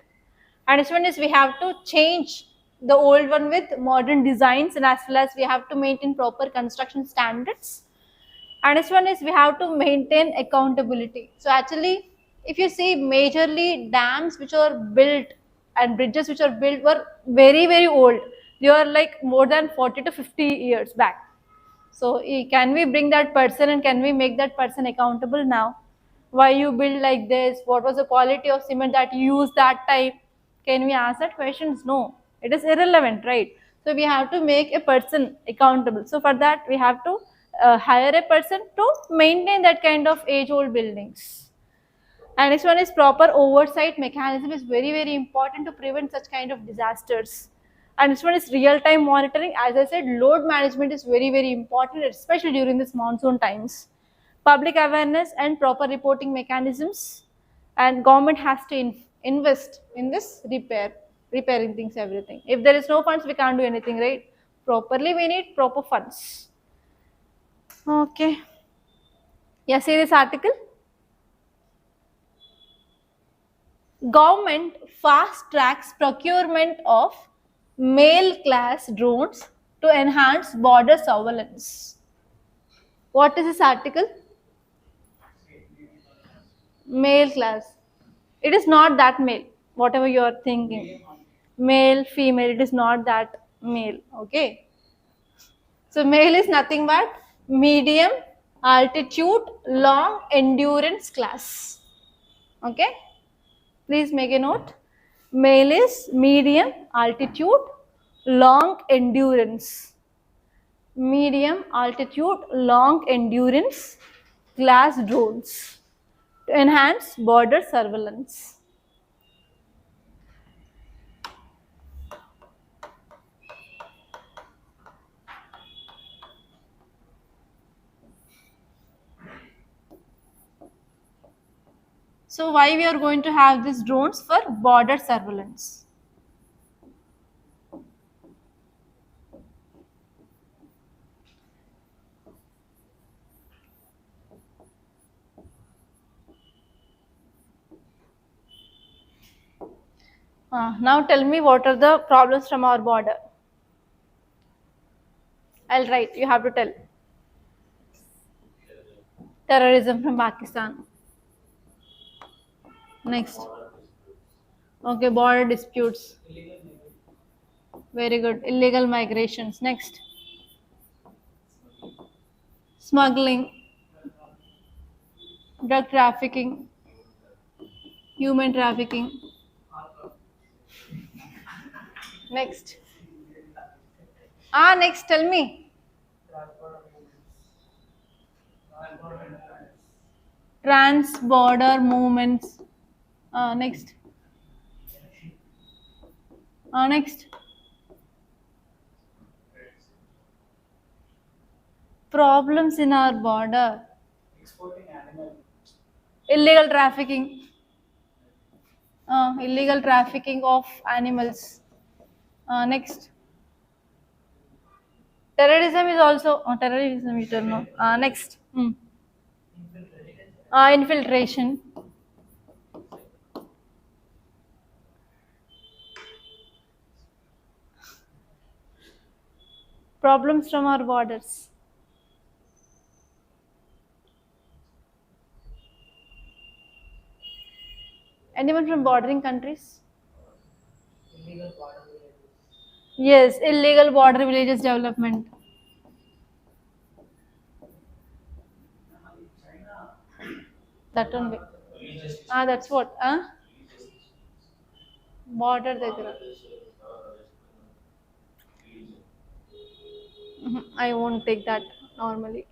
And next one is we have to change the old one with modern designs and as well as we have to maintain proper construction standards. And next one is we have to maintain accountability. So actually, if you see majorly dams which are built and bridges which are built were very, very old. They are like more than 40 to 50 years back. So can we bring that person and can we make that person accountable now? Why you build like this? What was the quality of cement that you used that time? Can we ask that questions? No, it is irrelevant, right? So we have to make a person accountable. So for that we have to hire a person to maintain that kind of age-old buildings. And next one is proper oversight mechanism is very, very important to prevent such kind of disasters. And this one is real-time monitoring. As I said, load management is very, very important, especially during this monsoon times. Public awareness and proper reporting mechanisms. And government has to invest in this repairing things, everything. If there is no funds, we can't do anything, right? Properly, we need proper funds. Okay. Yeah, see this article? Government fast tracks procurement of male class drones to enhance border surveillance. What is this article? Male class. It is not that male, whatever you are thinking. Male, female, it is not that male. Okay. So, male is nothing but medium altitude long endurance class. Okay. Please make a note. Male is medium altitude, long endurance. Medium altitude, long endurance class drones to enhance border surveillance. So why we are going to have these drones for border surveillance? Now tell me what are the problems from our border. I'll write. You have to tell. Terrorism from Pakistan. Next. Okay, border disputes. Very good. Illegal migrations. Next. Smuggling, drug trafficking, human trafficking. Next. Next, tell me. Trans border movements. Next. Next. Problems in our border. Illegal trafficking. Illegal trafficking of animals. Next. Terrorism is also terrorism. You don't know. Next. Infiltration. Problems from our borders. Anyone from bordering countries? Yes, illegal border villages development. That only. That's what. Border దగ్గర. I won't take that normally.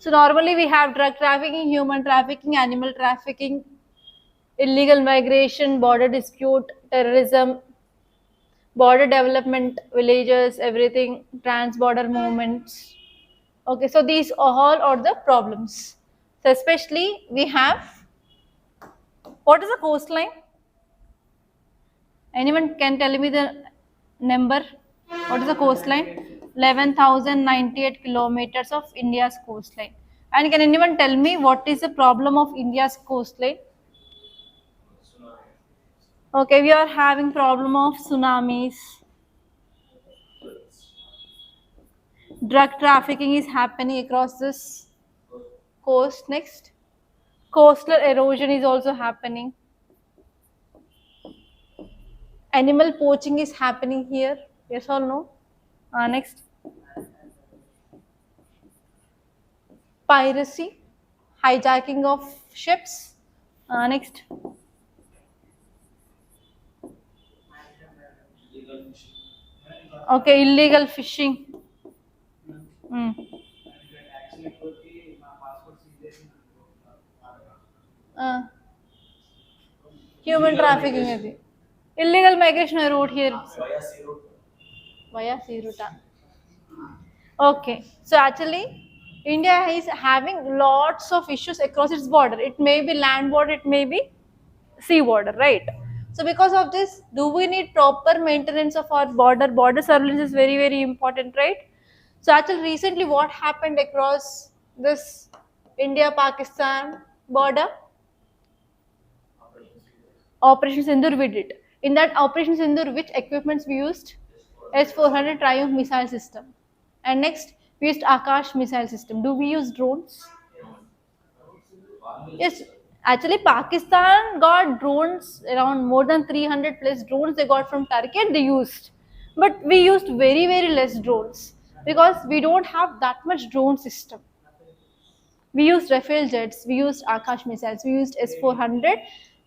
So normally we have drug trafficking, human trafficking, animal trafficking, illegal migration, border dispute, terrorism, border development, villages, everything, trans-border movements. Okay, so these all are the problems. So especially we have, what is the coastline? Anyone can tell me the number? What is the coastline? 11,098 kilometers of India's coastline. And can anyone tell me what is the problem of India's coastline? Okay, we are having problem of tsunamis. Drug trafficking is happening across this coast. Next, coastal erosion is also happening. Animal poaching is happening here. Yes or no? Next, piracy, hijacking of ships. Next, okay, illegal fishing. Mm. Uh, Human trafficking అది. Illegal migration I wrote here. Via sea route. Okay, so actually India is having lots of issues across its border. It may be land border, it may be sea border, right? So because of this, do we need proper maintenance of our border? Border surveillance is very, very important, right? So actually recently what happened across this India-Pakistan border? Operation Sindur we did. In that Operation Sindur, which equipments we used? S-400 Triumph missile system. And next, we used Akash missile system. Do we use drones? Yes. Actually, Pakistan got drones, around more than 300 plus drones they got from Turkey and they used. But we used very, very less drones because we don't have that much drone system. We used Rafale jets, we used Akash missiles, we used S-400.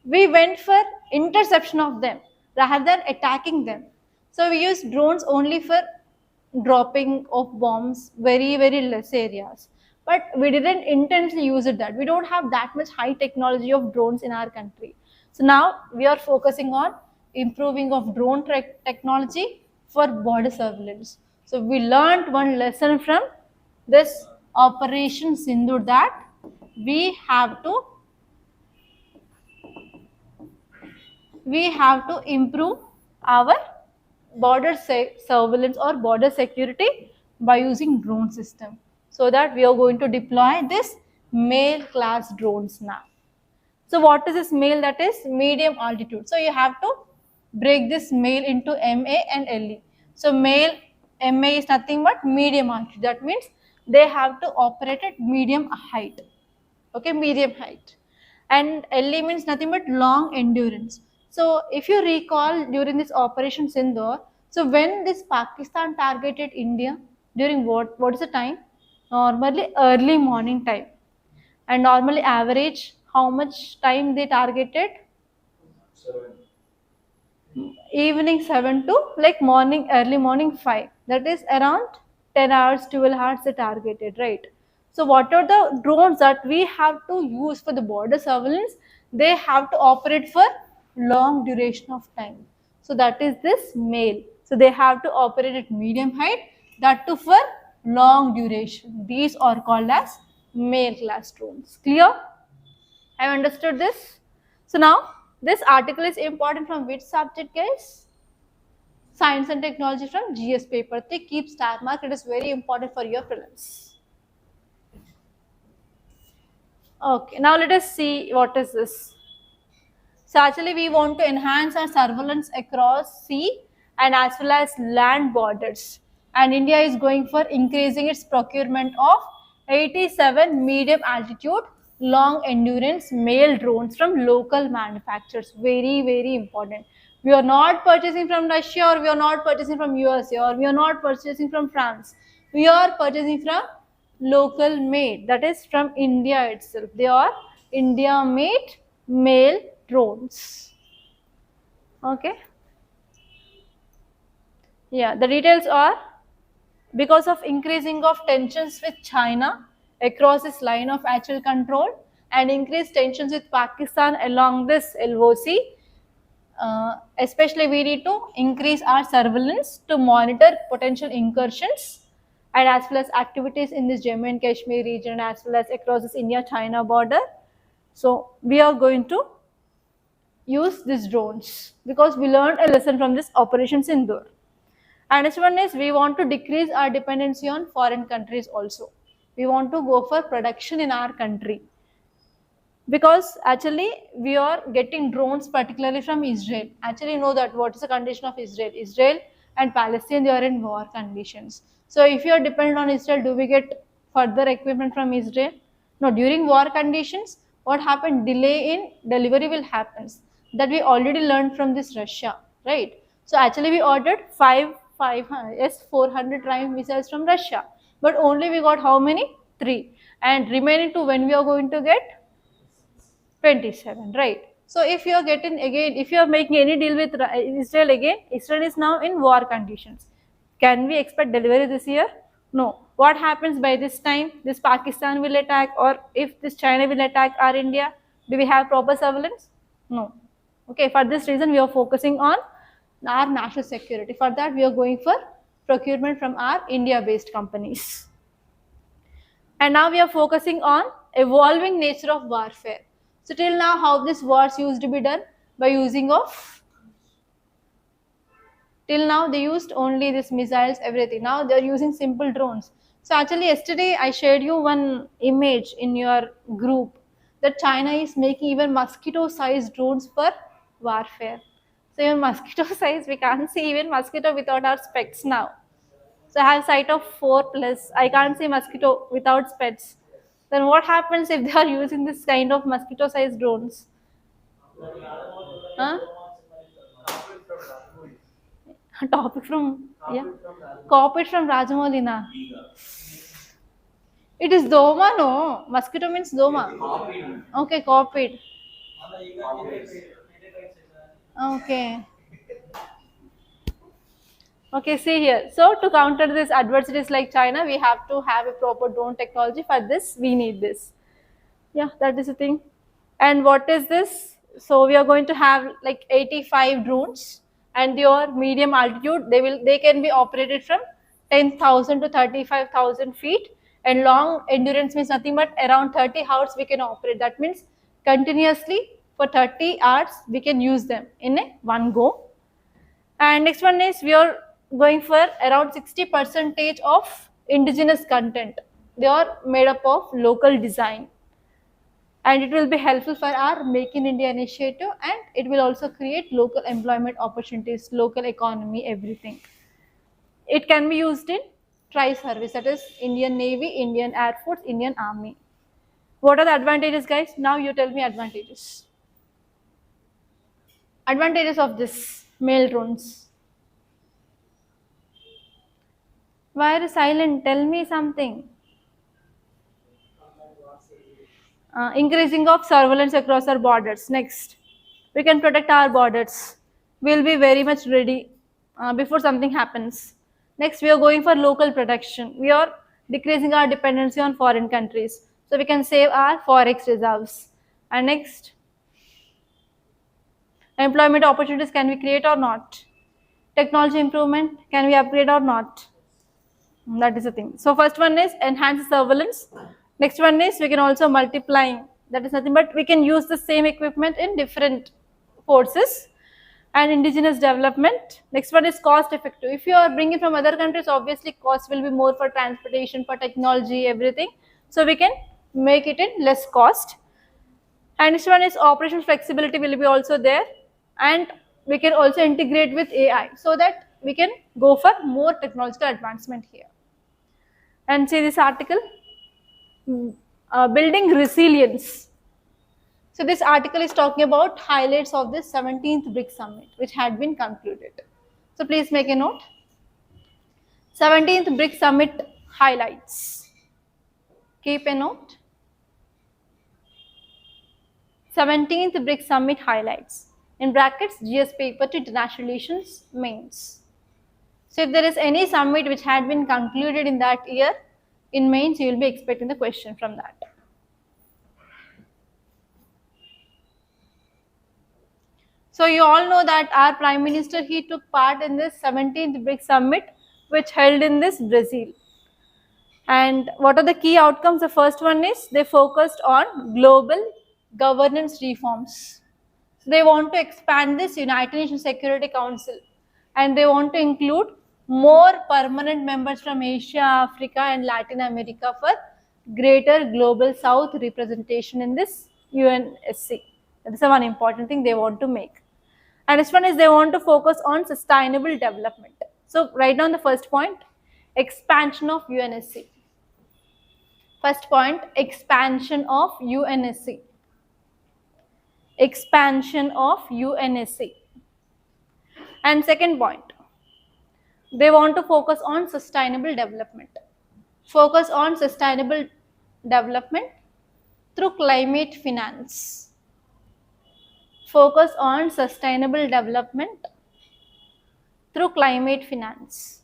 We went for interception of them rather than attacking them. So we used drones only for dropping of bombs, very, very less areas. But we didn't intensely use it that. We don't have that much high technology of drones in our country. So now we are focusing on improving of drone technology for border surveillance. So we learned one lesson from this Operation Sindur that we have to improve our border surveillance or border security by using drone system. So that we are going to deploy this MALE class drones now. So what is this MALE? That is medium altitude. So you have to break this MALE into MA and LE. So MALE, MA is nothing but medium altitude. That means they have to operate at medium height. Okay, medium height. And LE means nothing but long endurance. So if you recall during this Operation Sindoor, so when this Pakistan targeted India, during what is the time? Normally early morning time. And normally average, how much time they targeted? Evening 7 to like morning, early morning 5. That is around 10 hours, 12 hours they targeted, right? So what are the drones that we have to use for the border surveillance? They have to operate for long duration of time. So that is this MALE. So they have to operate at medium height, that too for long duration. These are called as male class drones. Clear? Have you understood this? So now this article is important from which subject, guys? Science and Technology from GS paper 3. Keep star mark. It is very important for your prelims. Okay, now let us see what is this. So actually we want to enhance our surveillance across sea and as well as land borders. And India is going for increasing its procurement of 87 medium altitude long endurance male drones from local manufacturers. Very, very important. We are not purchasing from Russia, or we are not purchasing from USA, or we are not purchasing from France. We are purchasing from local made, that is from India itself. They are India made male drones. Okay. Yeah, the details are because of increasing of tensions with China across this line of actual control and increased tensions with Pakistan along this LOC. Especially we need to increase our surveillance to monitor potential incursions and as well as activities in this Jammu and Kashmir region as well as across this India-China border. So we are going to use these drones because we learned a lesson from this Operation Sindoor. And next one is we want to decrease our dependency on foreign countries also. We want to go for production in our country because actually we are getting drones particularly from Israel. Actually know that what is the condition of Israel? Israel and Palestine, they are in war conditions. So if you are dependent on Israel, do we get further equipment from Israel? No, during war conditions, what happened? Delay in delivery will happen. That we already learned from this Russia, right? So actually we ordered five S-400 Triumph missiles from Russia, but only we got how many? 3. And remaining 2 when we are going to get? 27, right? So if you are getting again, if you are making any deal with Israel again, Israel is now in war conditions. Can we expect delivery this year? No. What happens by this time? This Pakistan will attack, or if this China will attack our India, do we have proper surveillance? No. Okay, for this reason we are focusing on our national security. For that we are going for procurement from our India-based companies. And now we are focusing on evolving nature of warfare. So till now how this wars used to be done? By using of, till now they used only this missiles, everything. Now they are using simple drones. So actually yesterday I shared you one image in your group that China is making even mosquito sized drones for warfare. So even mosquito size, we can't see even mosquito without our specs now. So I have sight of 4 plus. I can't see mosquito without specs. Then what happens if they are using this kind of mosquito sized drones? Huh? Topic from, yeah. Copy it from Rajamouli na. It is Doma, no. Mosquito means Doma. Okay, copied. Okay. Okay, see here. So to counter this adversities like China, we have to have a proper drone technology. For this, we need this. Yeah, that is the thing. And what is this? So we are going to have like 85 drones, and your medium altitude, they can be operated from 10,000 to 35,000 feet, and long endurance means nothing but around 30 hours we can operate. That means continuously for 30 hours we can use them in a one go. And next one is we are going for around 60% of indigenous content. They are made up of local design. And it will be helpful for our Make in India initiative, and it will also create local employment opportunities, local economy, everything. It can be used in tri-service, that is Indian Navy, Indian Air Force, Indian Army. What are the advantages, guys? Now you tell me advantages. Advantages of this male drones. Why are you silent? Tell me something. Increasing of surveillance across our borders. Next, we can protect our borders. We'll be very much ready before something happens. Next, we are going for local protection. We are decreasing our dependency on foreign countries, so we can save our forex reserves. And next, employment opportunities, can we create or not? Technology improvement, can we upgrade or not? That is the thing. So first one is enhance surveillance. Next one is we can also multiplying. That is nothing but we can use the same equipment in different forces. And indigenous development. Next one is cost effective. If you are bringing from other countries, obviously cost will be more for transportation, for technology, everything. So we can make it in less cost. And next one is operational flexibility will be also there, and we can also integrate with AI so that we can go for more technological advancement here. And see this article, building resilience. So this article is talking about highlights of this 17th BRICS Summit, which had been concluded. So please make a note. 17th BRICS Summit highlights. Keep a note. 17th BRICS Summit highlights. In brackets, GS paper to international relations mains. So if there is any summit which had been concluded in that year, in mains you will be expecting the question from that. So you all know that our Prime Minister, he took part in this 17th BRICS Summit which held in this Brazil. And what are the key outcomes? The first one is they focused on global governance reforms. They want to expand this United Nations Security Council, and they want to include more permanent members from Asia, Africa and Latin America for greater global south representation in this UNSC. That is the one important thing they want to make. And this one is they want to focus on sustainable development. So write down the first point, expansion of UNSC. First point, expansion of UNSC. Expansion of UNSC. And second point, they want to focus on sustainable development. Focus on sustainable development through climate finance. Focus on sustainable development through climate finance.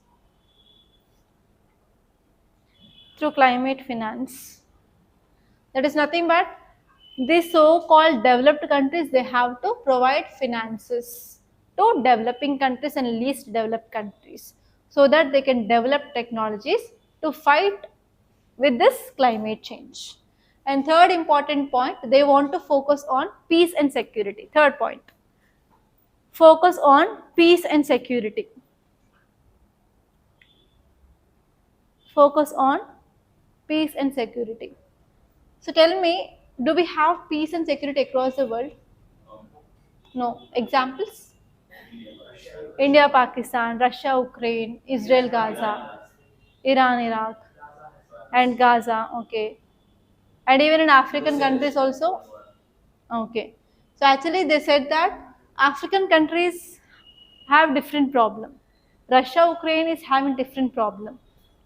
Through climate finance. That is nothing but these so-called developed countries, they have to provide finances to developing countries and least developed countries so that they can develop technologies to fight with this climate change. And third important point, they want to focus on peace and security. Third point, focus on peace and security. Focus on peace and security. So tell me, do we have peace and security across the world? No. Examples? India, Pakistan, Russia, Ukraine, Israel, Gaza, Iran, Iraq, and Gaza. Okay. And even in African countries also. Okay. So actually they said that African countries have different problem. Russia, Ukraine is having different problem.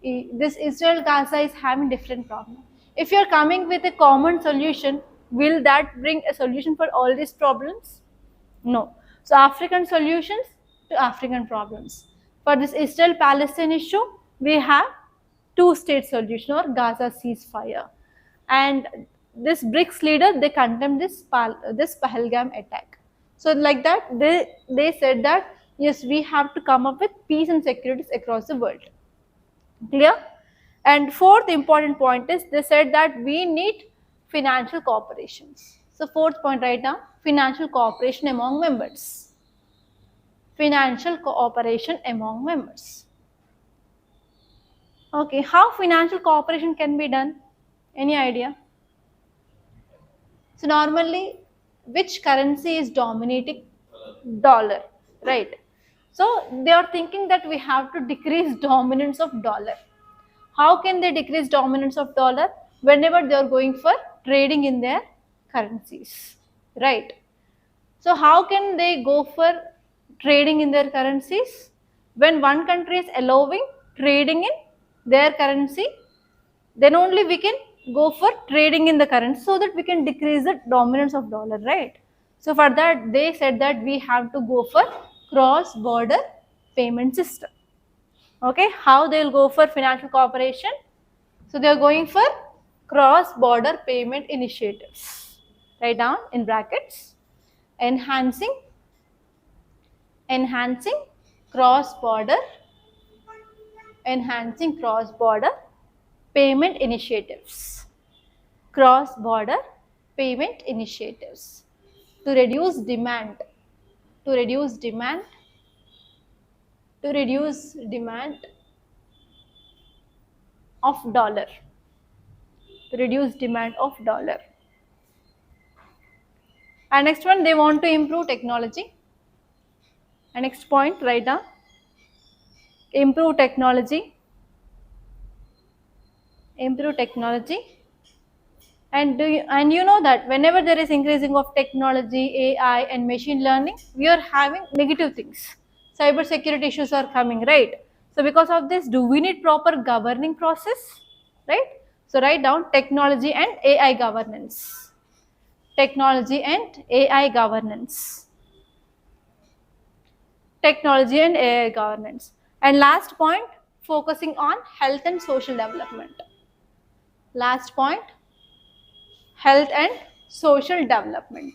This Israel, Gaza is having different problem. If you are coming with a common solution, will that bring a solution for all these problems? No. So African solutions to African problems. For this Israel-Palestine issue, we have two-state solution or Gaza ceasefire. And this BRICS leader, they condemned this Pahalgam attack. So like that, they said that yes, we have to come up with peace and security across the world. Clear? And fourth important point is they said that we need financial cooperations. So fourth point right now, financial cooperation among members. Financial cooperation among members. Okay, how financial cooperation can be done? Any idea? So normally, which currency is dominating? Dollar, right? So they are thinking that we have to decrease dominance of dollar. How can they decrease dominance of dollar? Whenever they are going for trading in their currencies, right? So how can they go for trading in their currencies? When one country is allowing trading in their currency, then only we can go for trading in the currency so that we can decrease the dominance of dollar, right? So for that, they said that we have to go for cross-border payment system. Okay, how they will go for financial cooperation? So they are going for cross-border payment initiatives. Write down in brackets, enhancing cross-border enhancing cross-border payment initiatives. Cross-border payment initiatives to reduce demand, to reduce demand, to reduce demand of dollar, to reduce demand of dollar. And next one, they want to improve technology. And next point, write down, improve technology, improve technology. And you know that whenever there is increasing of technology, AI and machine learning, we are having negative things. Cyber security issues are coming, right? So because of this, do we need proper governing process, right? So write down technology and AI governance. Technology and AI governance. Technology and AI governance. And last point, focusing on health and social development. Last point, health and social development.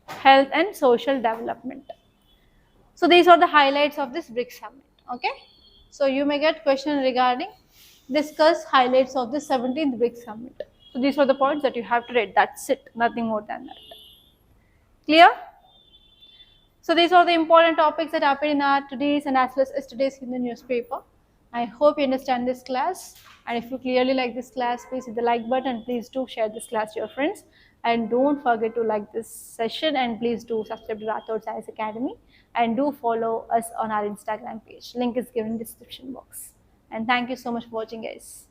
Health and social development. So these are the highlights of this BRICS summit. Okay. So you may get question regarding discuss highlights of the 17th BRICS summit. So these are the points that you have to read. That's it. Nothing more than that. Clear? So these are the important topics that happened in our today's and as well as yesterday's Hindu newspaper. I hope you understand this class, and if you clearly like this class, please hit the like button. Please do share this class to your friends, and don't forget to like this session, and please do subscribe to Rathod Science Academy, and do follow us on our Instagram page. Link is given in the description box. And thank you so much for watching, guys.